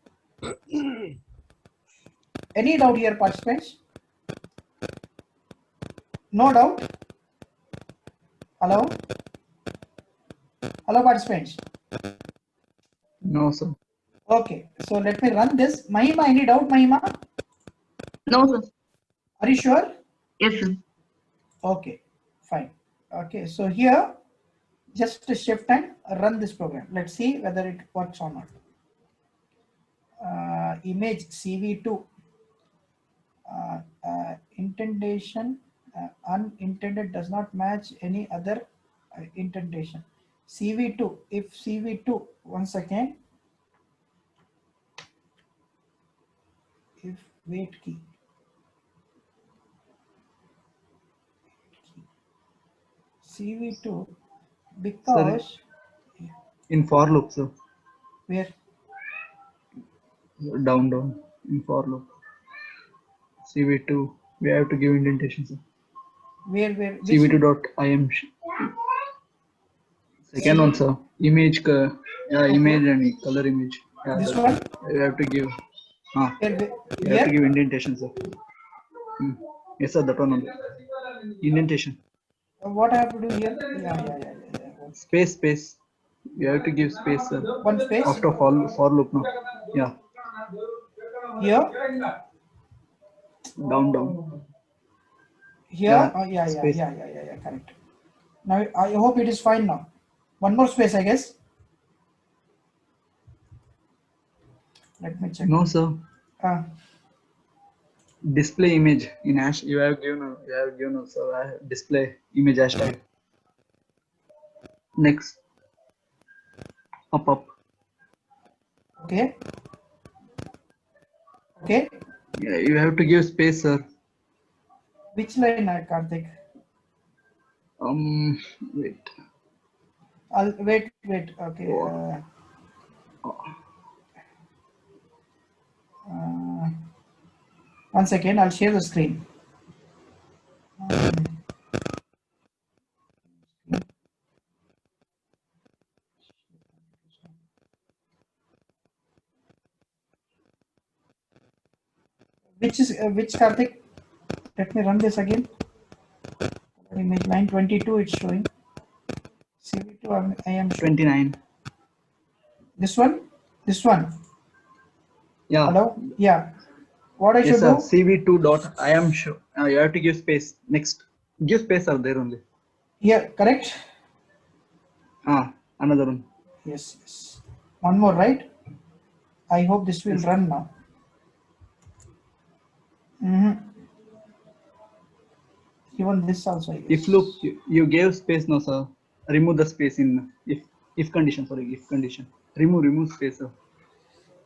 Speaker 1: Any doubt here, participants? No doubt? Hello? Hello, participants?
Speaker 2: No, sir.
Speaker 1: Okay, so let me run this. Mahima, any doubt, Mahima?
Speaker 3: No, sir.
Speaker 1: Are you sure?
Speaker 3: Yes, sir.
Speaker 1: Okay, fine. Okay, so here, just shift and run this program. Let's see whether it works or not. Image CV2. Indentation unintended does not match any other indentation. CV2, if CV2, once again, if wait key, CV2, because
Speaker 2: In for loop, sir.
Speaker 1: where
Speaker 2: Down, in for loop. CV2, we have to give indentation, sir.
Speaker 1: which
Speaker 2: CV2 dot im. Second one, sir. Image, image and color image. Yeah,
Speaker 1: this
Speaker 2: that's
Speaker 1: one?
Speaker 2: we have to give.
Speaker 1: Where,
Speaker 2: We have to give indentation, sir. Yes, sir. That one only. Indentation.
Speaker 1: what I have to do here? Yeah.
Speaker 2: Space. You have to give space, sir.
Speaker 1: One space.
Speaker 2: After for loop, no. Yeah.
Speaker 1: Here.
Speaker 2: Down.
Speaker 1: Here.
Speaker 2: Yeah, space.
Speaker 1: Yeah. Correct. Now I hope it is fine now. One more space, I guess. Let me check.
Speaker 2: No, sir. Display image in hash. You have given so display image hashtag. Next. Up.
Speaker 1: Okay. Okay.
Speaker 2: Yeah, you have to give space, sir.
Speaker 1: Which line, Karthik?
Speaker 2: Wait.
Speaker 1: I'll wait. Okay.
Speaker 2: Oh,
Speaker 1: One second. I'll share the screen. Which Karthik? Let me run this again. Image line 22. It's showing. CV2. I am showing.
Speaker 2: 29.
Speaker 1: This one. This one.
Speaker 2: Yeah.
Speaker 1: Hello. Yeah. What I
Speaker 2: Yes,
Speaker 1: should
Speaker 2: sir.
Speaker 1: do?
Speaker 2: CV2 dot. I am sure. You have to give space. Next. Give space are there only.
Speaker 1: Yeah. Correct.
Speaker 2: Another one.
Speaker 1: Yes. Yes. One more, right? I hope this will
Speaker 2: Yes.
Speaker 1: run now. Even this also, I
Speaker 2: If
Speaker 1: guess.
Speaker 2: look, you gave space, no, sir. Remove the space in if condition. Sorry, if condition. Remove space, sir.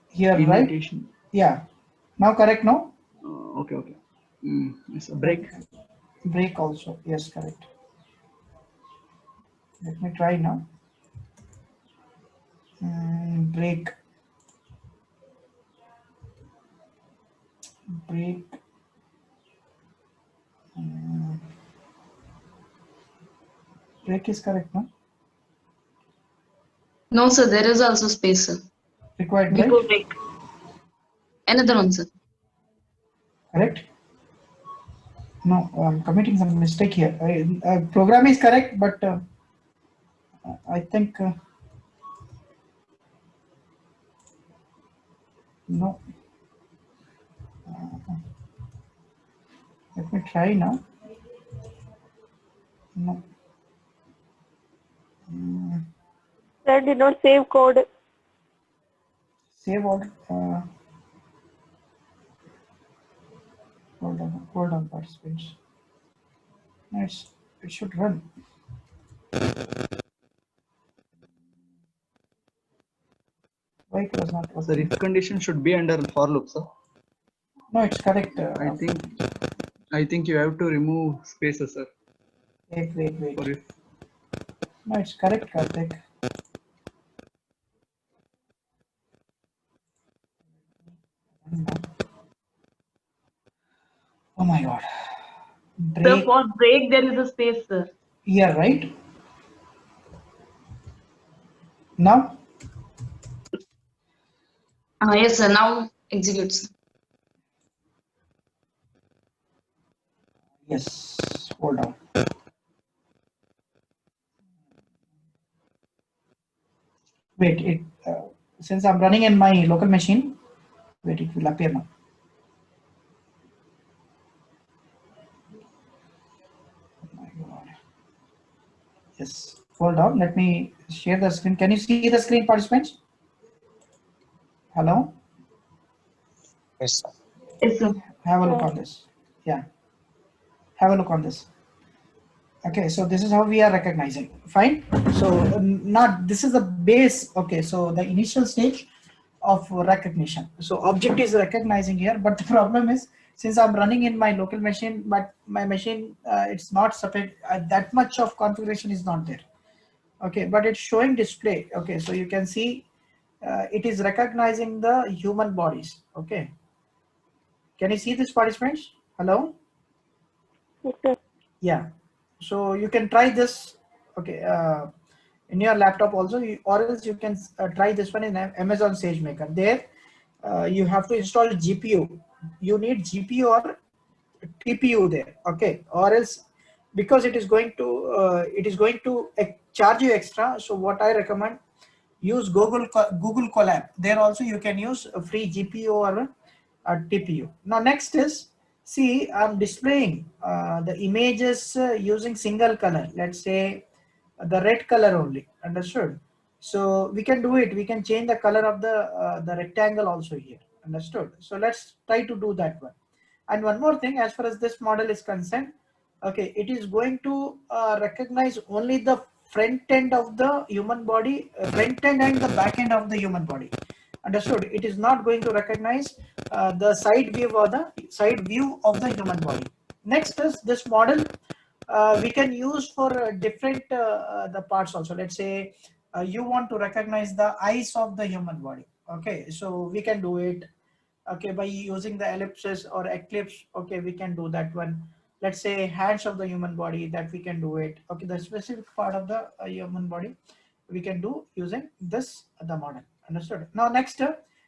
Speaker 1: Here, right?
Speaker 2: Indentation.
Speaker 1: Yeah. Now correct, no?
Speaker 2: Okay. Yes, break.
Speaker 1: Break also. Yes, correct. Let me try now. Break. Break. Break is correct, no?
Speaker 3: No, sir. There is also space, sir.
Speaker 1: Required
Speaker 3: Before
Speaker 1: break.
Speaker 3: break. Another one, sir.
Speaker 1: Correct? No, I'm committing some mistake here. Program is correct, but I think no. Let me try now. No.
Speaker 5: Sir did not save code.
Speaker 1: Save all. Hold on, participants. Nice. It should run. Why it was not
Speaker 2: Sir,
Speaker 1: working?
Speaker 2: if condition should be under for loop, sir.
Speaker 1: No, it's correct.
Speaker 2: I think you have to remove spaces, sir.
Speaker 1: Wait.
Speaker 2: For if
Speaker 1: No, it's correct, Karthik. Oh my god.
Speaker 3: Sir,
Speaker 1: Break.
Speaker 3: for break, there is a space, sir.
Speaker 1: Here, right? Now?
Speaker 3: Yes, sir. Now execute, sir.
Speaker 1: Yes. Hold on. Wait, since I'm running in my local machine, wait, it will appear now. Oh my god. Yes. Hold on. Let me share the screen. Can you see the screen, participants? Hello?
Speaker 4: Yes, sir.
Speaker 3: Yes, sir.
Speaker 1: Have a look on this. Yeah. Have a look on this. Okay, so this is how we are recognizing. Fine. So not this is the base. Okay, so the initial stage of recognition. So object is recognizing here, but the problem is since I'm running in my local machine, but my machine it's not separate. That much of configuration is not there. Okay, but it's showing display. Okay, so you can see it is recognizing the human bodies. Okay, can you see this, participants? Hello?
Speaker 5: Yes, sir.
Speaker 1: Yeah, so you can try this. Okay, in your laptop also, or else you can try this one in Amazon SageMaker. There you have to install GPU. You need GPU or TPU there. Okay, or else because it is going to charge you extra. So what I recommend, use Google Colab. There also you can use a free GPU or a TPU. Now next is, see, I'm displaying the images using single color. Let's say the red color only. Understood? So we can do it. We can change the color of the rectangle also here. Understood? So let's try to do that one. And one more thing, as far as this model is concerned, okay, it is going to recognize only the front end of the human body, front end and the back end of the human body. Understood? It is not going to recognize the side view or the side view of the human body. Next is this model we can use for different the parts also. Let's say you want to recognize the eyes of the human body. Okay, so we can do it. Okay, by using the ellipsis or eclipse. Okay, we can do that one. Let's say hands of the human body, that we can do it. Okay, the specific part of the human body we can do using this the model. Understood? Now next,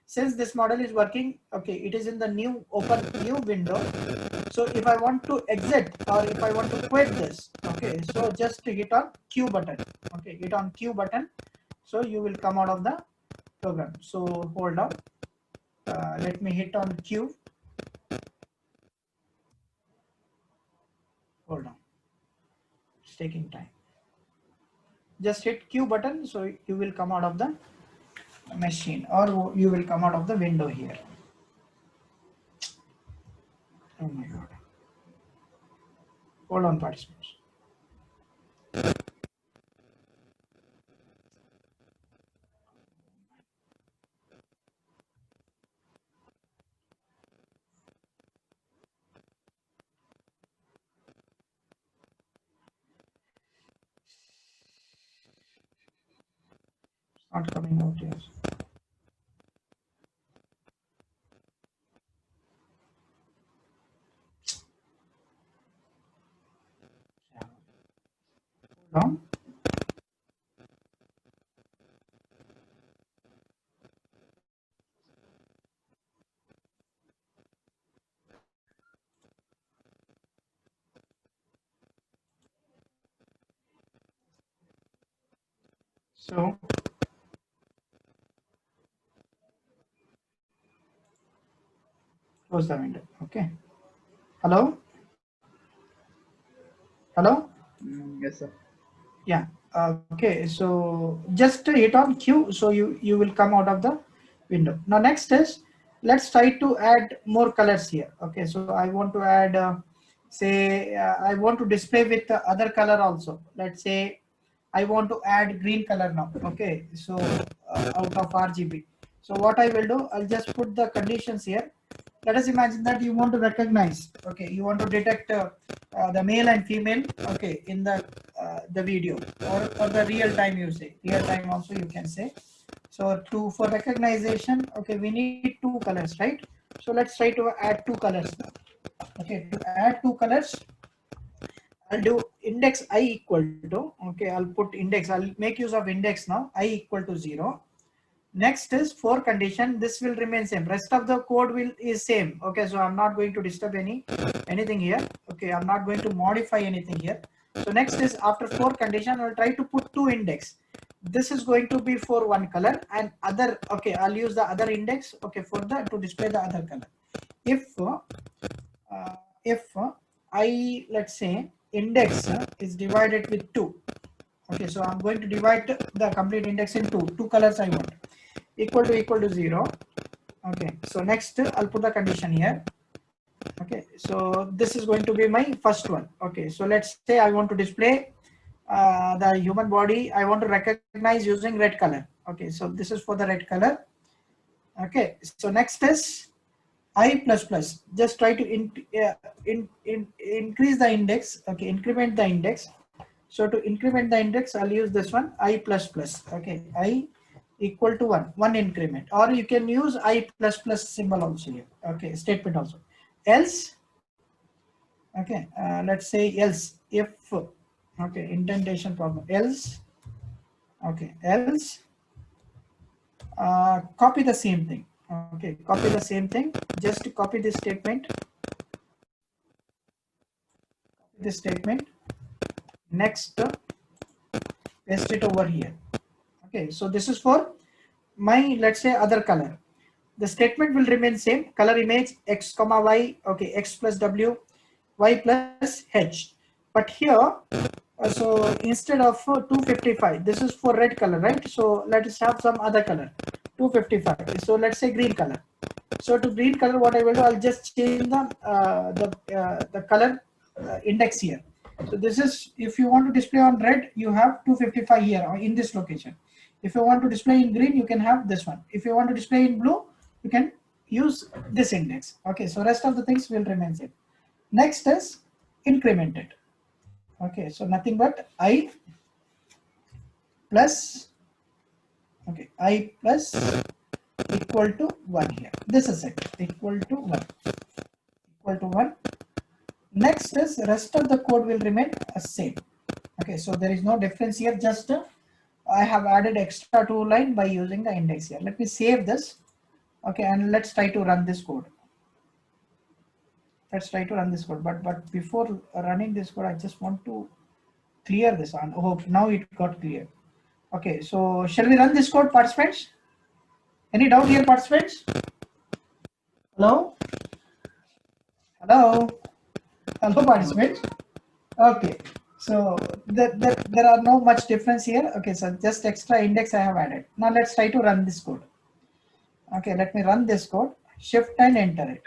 Speaker 1: since this model is working, okay, it is in the new open new window. So if I want to exit or if I want to quit this, okay, so just hit on Q button. Okay, hit on Q button. So you will come out of the program. So hold on. Let me hit on Q. Hold on. It's taking time. Just hit Q button. So you will come out of the machine or you will come out of the window here. Oh my God. Hold on, participants. Not coming out, yes. Hold on. So close the window. Okay. Hello? Hello?
Speaker 2: Yes, sir.
Speaker 1: Yeah. Okay. So just hit on Q. So you will come out of the window. Now next is, let's try to add more colors here. Okay. So I want to add, say, I want to display with the other color also. Let's say I want to add green color now. Okay. So out of RGB. So what I will do, I'll just put the conditions here. Let us imagine that you want to recognize, okay, you want to detect the male and female, okay, in the video or the real time, you say real time also you can say. So for recognition, okay, we need two colors, right? So let's try to add two colors now. Okay, to add two colors, I'll do index I equal to, okay, I'll put index, I'll make use of index now, I equal to 0. Next is for condition, this will remain same, rest of the code will is same. Okay, so I'm not going to disturb anything here. Okay, I'm not going to modify anything here. So next is after for condition, I'll try to put two index. This is going to be for one color and other, okay, I'll use the other index, okay, for the to display the other color. If I, let's say index is divided with 2. Okay, so I'm going to divide the complete index in two colors I want, equal to 0. Okay, so next I'll put the condition here. Okay, so this is going to be my first one. Okay, so let's say I want to display the human body, I want to recognize using red color. Okay, so this is for the red color. Okay, so next is I plus plus, just try to increase the index. Okay, increment the index. So to increment the index, I'll use this one, I plus plus. Okay, I equal to 1 increment, or you can use I plus plus symbol also here. Okay, statement also. Else, okay, let's say else if, okay, indentation problem, else, okay, else, copy the same thing. Okay, copy the same thing, just copy this statement, next paste it over here. Okay, so this is for my, let's say, other color. The statement will remain same, color image x comma y, okay, x plus w, y plus h. But here, so instead of 255, this is for red color, right? So let us have some other color, 255. So let's say green color. So to green color, what I will do, I'll just change the color index here. So this is, if you want to display on red, you have 255 here in this location. If you want to display in green, you can have this one. If you want to display in blue, you can use this index. Okay, so rest of the things will remain same. Next is incremented. Okay, so nothing but I plus, okay, I plus equal to 1 here. This is it, equal to 1, equal to 1. Next is rest of the code will remain same. Okay, so there is no difference here, just I have added extra 2 line by using the index here. Let me save this. Okay, and let's try to run this code. Let's try to run this code, but before running this code, I just want to clear this on. Oh, now it got clear. Okay, so shall we run this code, participants? Any doubt here, participants? Hello? Hello? Hello, participants? Okay, so there are no much difference here. Okay, so just extra index I have added. Now let's try to run this code. Okay, let me run this code. Shift and enter it.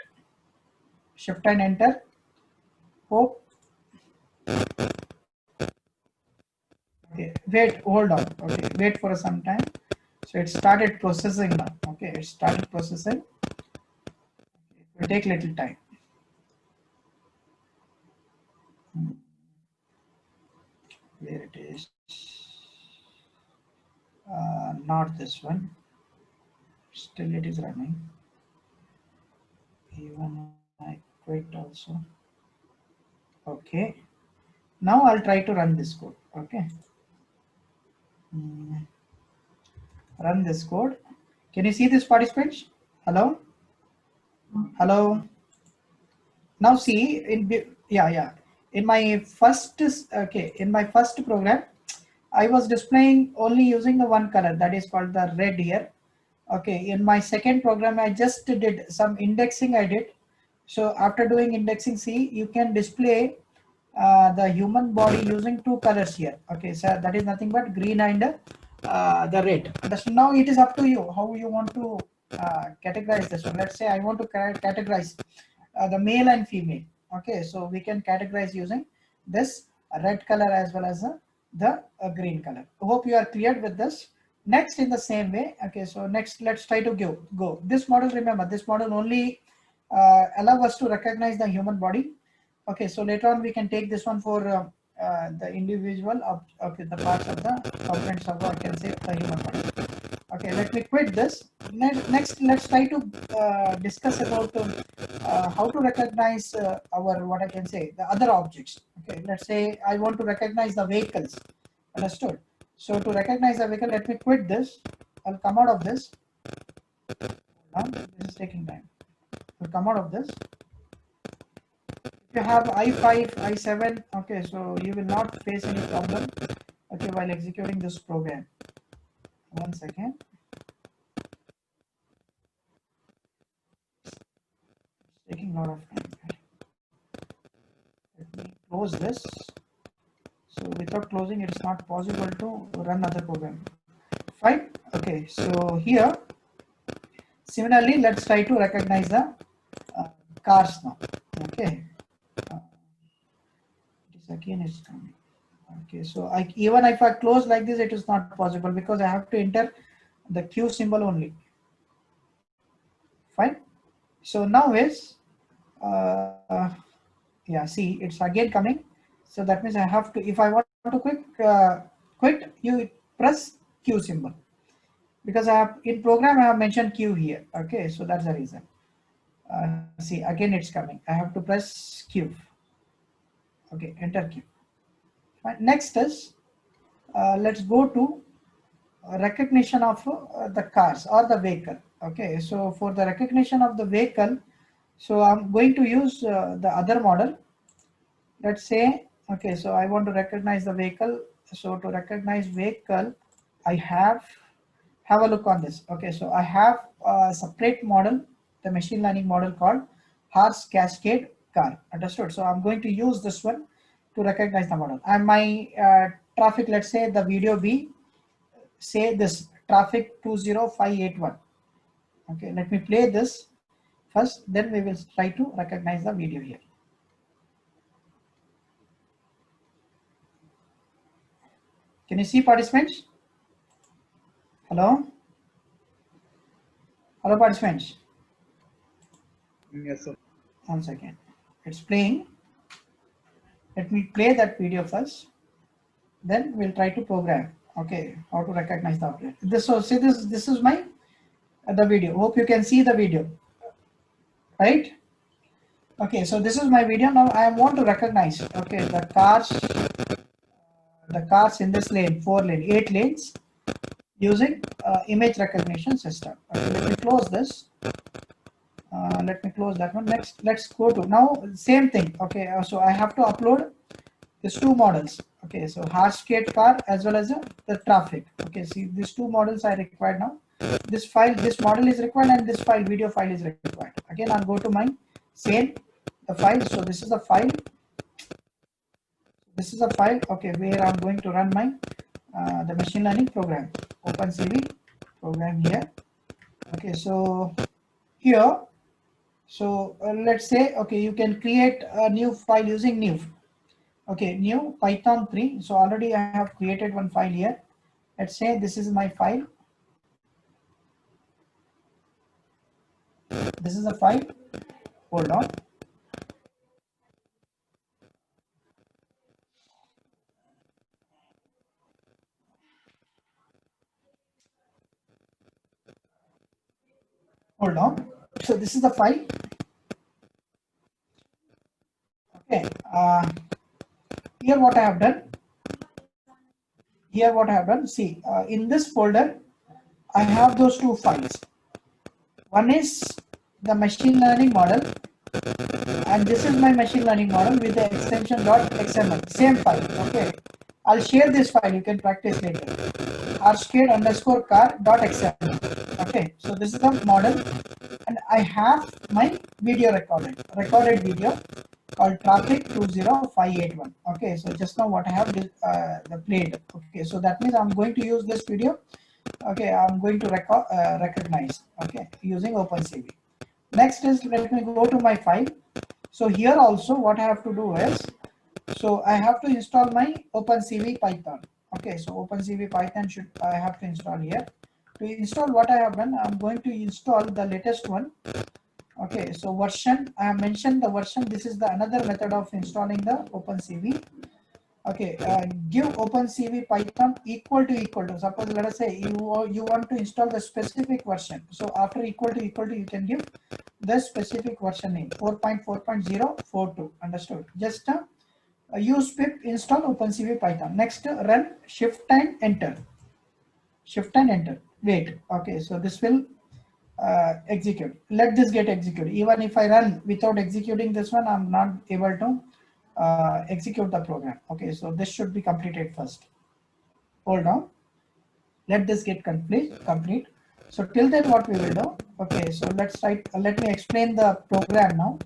Speaker 1: Shift and enter. Hope. Okay, wait, hold on. Okay, wait for some time. So it started processing now. Okay, it started processing. It will take little time. Where it is? Not this one. Still it is running. Even I quit also. Okay. Now I'll try to run this code. Okay. Run this code. Can you see this, participants? Hello? Hello? Now see, in my first, in my first program, I was displaying only using the one color, that is called the red here. Okay, in my second program, I just did some indexing I did. So after doing indexing, see, you can display the human body using 2 colors here. Okay, so that is nothing but green and the red. So now it is up to you how you want to categorize this one. Let's say I want to categorize the male and female. Okay, so we can categorize using this red color as well as the green color. Hope you are clear with this. Next, in the same way, okay, so next let's try to go. This model, remember, this model only allow us to recognize the human body. Okay, so later on we can take this one for the individual of, okay, the parts of the components of, I can say, the human body. Okay, let me quit this. Next let's try to discuss about how to recognize our, what I can say, the other objects. Okay, let's say I want to recognize the vehicles. Understood? So to recognize the vehicle, let me quit this. I'll come out of this. This is taking time. I'll come out of this. If you have i5, i7, okay, so you will not face any problem, okay, while executing this program. 1 second. It's taking a lot of time. Let me close this. So without closing, it is not possible to run other program. Fine. Okay, so here, similarly, let's try to recognize the cars now. Okay. This again is coming. Okay, so even if I close like this, it is not possible because I have to enter the Q symbol only. Fine. So now is, yeah, see, it's again coming. So that means I have to, if I want to quit, you press Q symbol, because I have in program I have mentioned Q here. Okay, so that's the reason. See, again it's coming. I have to press Q. Okay, enter Q. Next is, let's go to recognition of the cars or the vehicle. Okay, so for the recognition of the vehicle, so I'm going to use the other model. Let's say, okay, so I want to recognize the vehicle. So to recognize vehicle, I have a look on this. Okay, so I have a separate model, the machine learning model called Horse Cascade Car. Understood? So I'm going to use this one to recognize the model. And my traffic, let's say the video B, say this traffic 20581. Okay, let me play this first, then we will try to recognize the video here. Can you see, participants? Hello? Hello, participants.
Speaker 2: Yes, sir.
Speaker 1: 1 second. It's playing. Let me play that video first. Then we'll try to program. Okay, how to recognize the object. This, so see this is my the video. Hope you can see the video, right? Okay, so this is my video. Now I want to recognize, okay, the cars in this lane, 4 lane, 8 lanes, using image recognition system. Okay, let me close this. Let me close that one. Next, let's go to now same thing. Okay, so I have to upload these 2 models. Okay, so Hardscape car as well as the traffic. Okay, see these 2 models I required now. This file, this model is required, and this file, video file is required. Again, I'll go to my same the file. So this is the file. This is a file. Okay, where I'm going to run my the machine learning program. OpenCV program here. Okay, so here. So let's say, okay, you can create a new file using new. Okay, new Python 3. So already I have created one file here. Let's say this is my file. This is a file. Hold on. Hold on. So this is the file. Okay. Here what I have done. Here what I have done. See, in this folder, I have those 2 files. One is the machine learning model, and this is my machine learning model with the extension .xml. Same file. Okay. I'll share this file. You can practice later. Hardscape_car.xml. Okay. So this is the model, and I have my video recorded video called traffic 20581. Okay, so just now what I have the played. Okay, so that means I'm going to use this video. Okay, I'm going to recognize. Okay, using OpenCV. Next is, let me go to my file. So here also what I have to do is, so I have to install my OpenCV Python. Okay, so OpenCV Python I have to install here. To install what I have done, I'm going to install the latest one. Okay, so version, I have mentioned the version. This is the another method of installing the OpenCV. Okay, give OpenCV Python equal to. Suppose let us say you want to install the specific version. So after equal to, you can give the specific version name 4.4.042. Understood? Just use pip install OpenCV Python. Next, run shift and enter. Shift and enter. Wait. Okay, so this will execute. Let this get executed. Even if I run without executing this one, I'm not able to execute the program. Okay, so this should be completed first. Hold on. Let this get complete. So till then, what we will do? Okay, so let's write. Let me explain the program now.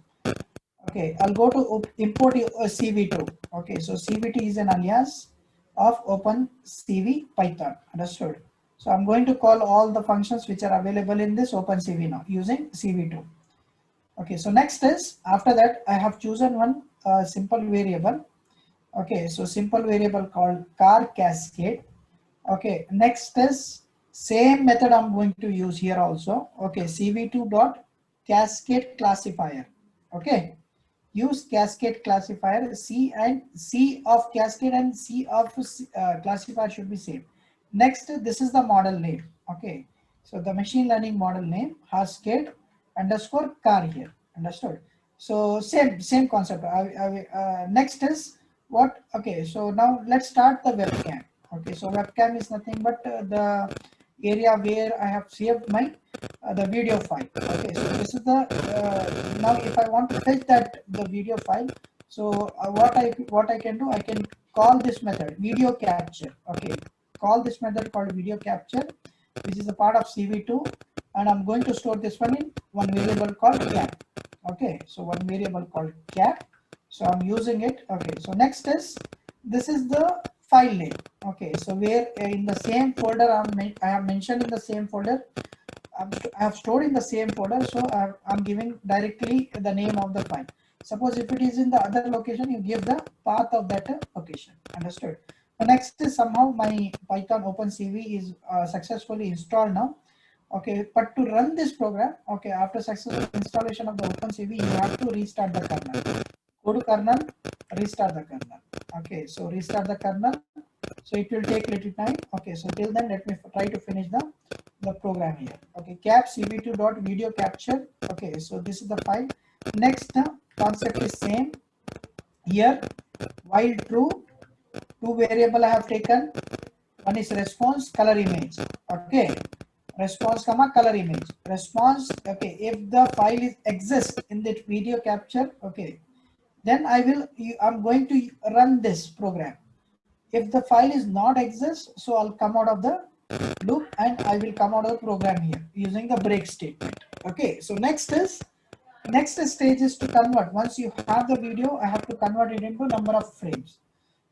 Speaker 1: Okay, I'll go to import CV2. Okay, so CV2 is an alias of OpenCV Python. Understood? So I'm going to call all the functions which are available in this OpenCV now using CV2. Okay, so next is, after that I have chosen one simple variable. Okay, so simple variable called car cascade. Okay, next is same method I'm going to use here also. Okay, CV2 dot cascade classifier. Okay, use cascade classifier. C of cascade and C of classifier should be same. Next, this is the model name. Okay, so the machine learning model name Hardscape underscore car here. Understood? So same concept. Next is what? Okay, so now let's start the webcam. Okay, so webcam is nothing but the area where I have saved my the video file. Okay, so this is the now if I want to fetch the video file, so what I can do, I can call this method video capture. Okay, call this method called video capture, which is a part of CV2, and I'm going to store this one in one variable called cap. Okay, so one variable called cap. So I'm using it. Okay, so next is, this is the file name. Okay, so where in the same folder I have mentioned in the same folder, I have stored in the same folder, so I'm giving directly the name of the file. Suppose if it is in the other location, you give the path of that location. Understood? Next is somehow my Python OpenCV is successfully installed now. Okay, but to run this program, okay, after successful installation of the OpenCV, you have to restart the kernel. Go to kernel, restart the kernel. Okay, so restart the kernel. So it will take little time. Okay, so till then, let me try to finish the program here. Okay, cap cv2 dot video capture. Okay, so this is the file. Next concept is same here. While true, two variable I have taken. One is response, color image. Okay, response comma color image. Response. Okay, if the file is exists in that video capture. Okay, then I'm going to run this program. If the file is not exist, so I'll come out of the loop and I will come out of the program here using the break statement. Okay, so next stage is to convert. Once you have the video, I have to convert it into number of frames.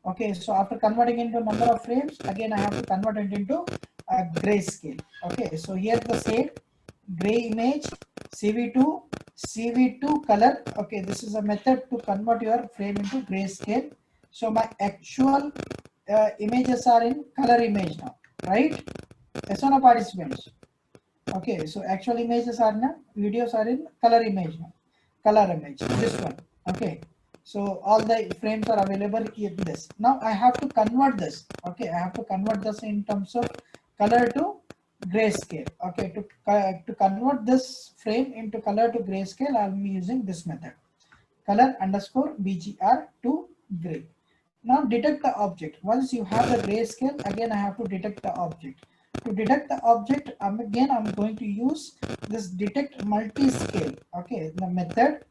Speaker 1: Okay, so after converting into number of frames, again I have to convert it into a grayscale. Okay, so here the same gray image CV2 color. Okay, this is a method to convert your frame into grayscale. So my actual images are in color image now, right? Yes or no, participants? Okay, so actual images are now, videos are in color image now. Color image, this one. Okay, so all the frames are available in this. Now I have to convert this. Okay, I have to convert this in terms of color to grayscale. Okay, to convert this frame into color to grayscale, I'll be using this method. Color underscore BGR to gray. Now detect the object. Once you have the grayscale, again I have to detect the object. To detect the object, again I'm going to use this detect multi-scale. Okay, the method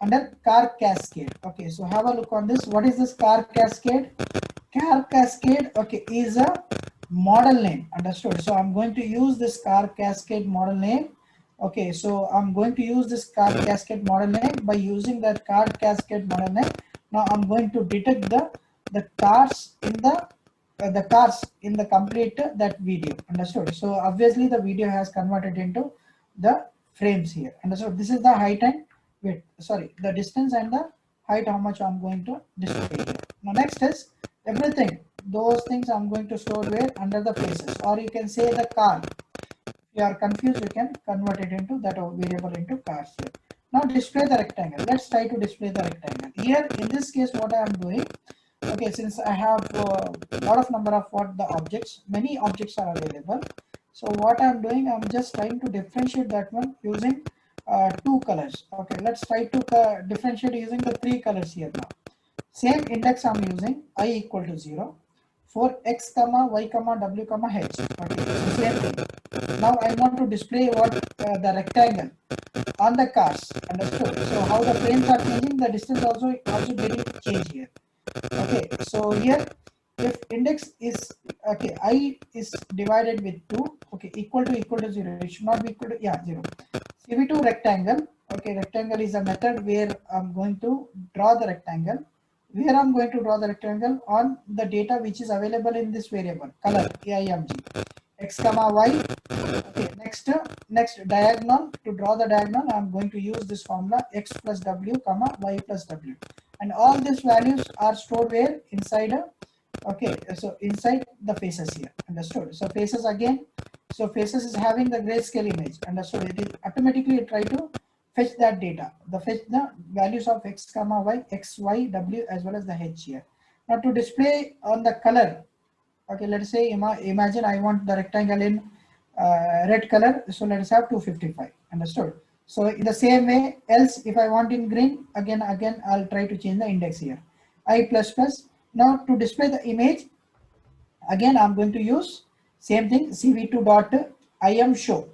Speaker 1: under car cascade. Okay, so have a look on this. What is this car cascade? Car cascade, okay, is a model name. Understood? So I'm going to use this car cascade model name. Okay, so I'm going to use this car cascade model name. By using that car cascade model name, now I'm going to detect the cars in the complete that video. Understood? So obviously the video has converted into the frames here. Understood? This is the height and width. Sorry, the distance and the height. How much I'm going to display here. Now next is everything. Those things I'm going to store where under the faces, or you can say the car. If you are confused, you can convert it into that variable into cars here. Now display the rectangle. Let's try to display the rectangle. Here in this case, what I am doing, okay, since I have a lot of number of many objects are available. So what I'm doing, I'm just trying to differentiate that one using two colors. Okay, let's try to differentiate using the three colors here now. Same index I'm using, I equal to 0 for x comma y comma w comma h. Okay, so same thing. Now I want to display what the rectangle on the cars. Understood? So how the frames are changing, the distance also getting changed here. Okay, so here if index is okay, I is divided with 2, okay, equal to 0, it should not be equal to 0. CV2 rectangle, okay, rectangle is a method where I'm going to draw the rectangle. Where I'm going to draw the rectangle on the data which is available in this variable color AIMG x comma y. Okay, next diagonal. To draw the diagonal, I'm going to use this formula x plus w comma y plus w, and all these values are stored where inside okay, so inside the faces here. Understood? So faces again, so faces is having the grayscale image. Understood? It is automatically try to fetch that data, fetch the values of x comma y, x, y, w as well as the h here. Now to display on the color, okay, let's say imagine I want the rectangle in red color, so let's have 255. Understood? So in the same way, else if I want in green, again I'll try to change the index here, I plus plus. Now to display the image, again I'm going to use same thing, cv2 dot im show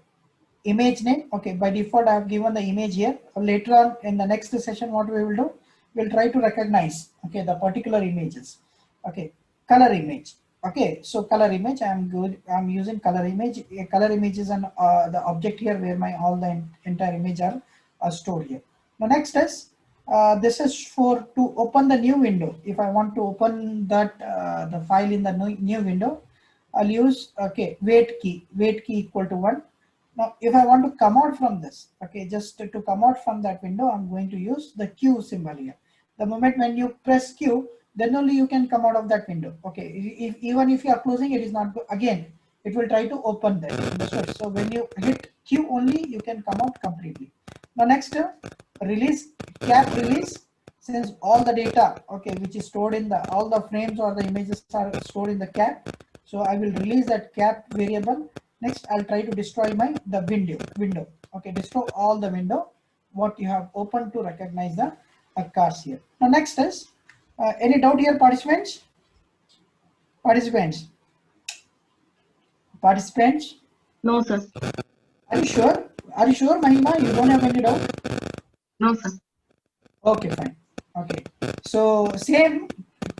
Speaker 1: image name. Okay, by default I have given the image here. Later on in the next session, what we will do, we'll try to recognize, okay, the particular images. Okay, color image. Okay, so color image, I'm using color image. Color image is the object here where my all the entire image are stored here. The next is this is for to open the new window. If I want to open that the file in the new window, I'll use okay wait key equal to 1. Now, if I want to come out from this, okay, just to come out from that window, I'm going to use the Q symbol here. The moment when you press Q, then only you can come out of that window. Okay, even if you are closing, it is not again. It will try to open that. Understood? So when you hit Q only, you can come out completely. Now next, release, cap release. Since all the data, okay, which is stored in the, all the frames or the images are stored in the cap, so I will release that cap variable. Next, I'll try to destroy the window. Okay, destroy all the window what you have opened to recognize the cars here. Now next is any doubt here, participants? Participants?
Speaker 3: No, sir.
Speaker 1: Are you sure? Are you sure, Mahima? You don't have any doubt?
Speaker 3: No, sir.
Speaker 1: Okay, fine. Okay, so same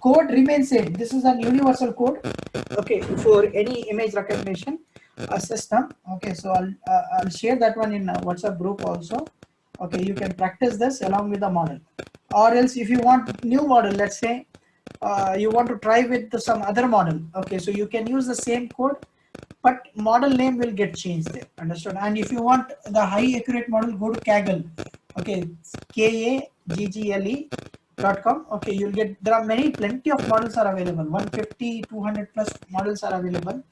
Speaker 1: code remains same. This is an universal code. Okay, for any image recognition system. Okay, so I'll share that one in WhatsApp group also. Okay, you can practice this along with the model. Or else, if you want new model, let's say you want to try with some other model. Okay, so you can use the same code, but model name will get changed there. Understood? And if you want the high accurate model, go to Kaggle. Okay, kaggle.com. Okay, you'll get, there are plenty of models are available. 150, 200 plus models are available.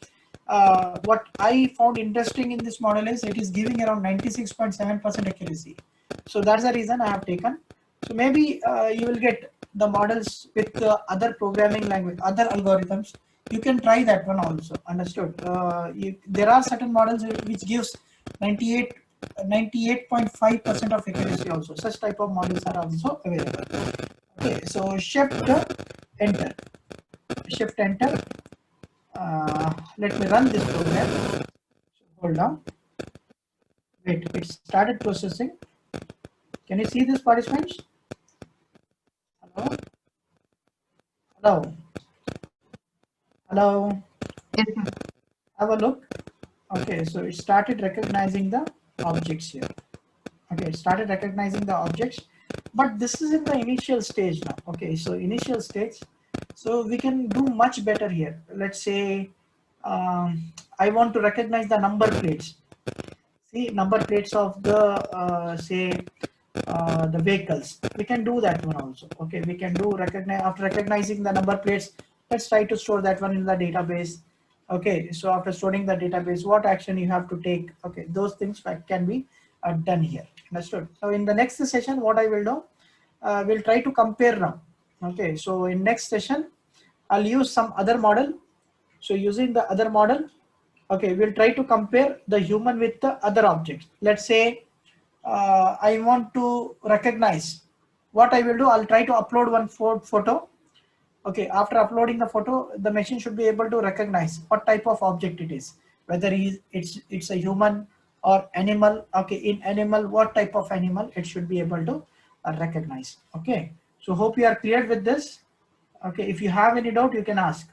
Speaker 1: What I found interesting in this model is it is giving around 96.7% accuracy. So that's the reason I have taken. So maybe you will get the models with other programming language, other algorithms. You can try that one also. Understood? There are certain models which gives 98.5% of accuracy also. Such type of models are also available. Okay, so shift enter. Let me run this program. Hold on. Wait, it started processing. Can you see this, participants? Hello? Hello?
Speaker 3: Yes, sir.
Speaker 1: Have a look. Okay, so it started recognizing the objects here. Okay, it started recognizing the objects, but this is in the initial stage now. Okay, so initial stage. So we can do much better here. Let's say I want to recognize the number plates. See, number plates of the the vehicles. We can do that one also. Okay, we can do recognize, after recognizing the number plates. Let's try to store that one in the database. Okay, so after storing the database, what action you have to take? Okay, those things can be done here. Understood? So in the next session, what I will do, we'll try to compare now. Okay, so in next session, I'll use some other model. So using the other model, okay, we'll try to compare the human with the other objects. Let's say I want to recognize. What I will do, I'll try to upload one photo. Okay, after uploading the photo, the machine should be able to recognize what type of object it is, whether it's a human or animal. Okay, in animal, what type of animal it should be able to recognize. Okay, so hope you are clear with this. Okay, if you have any doubt, you can ask.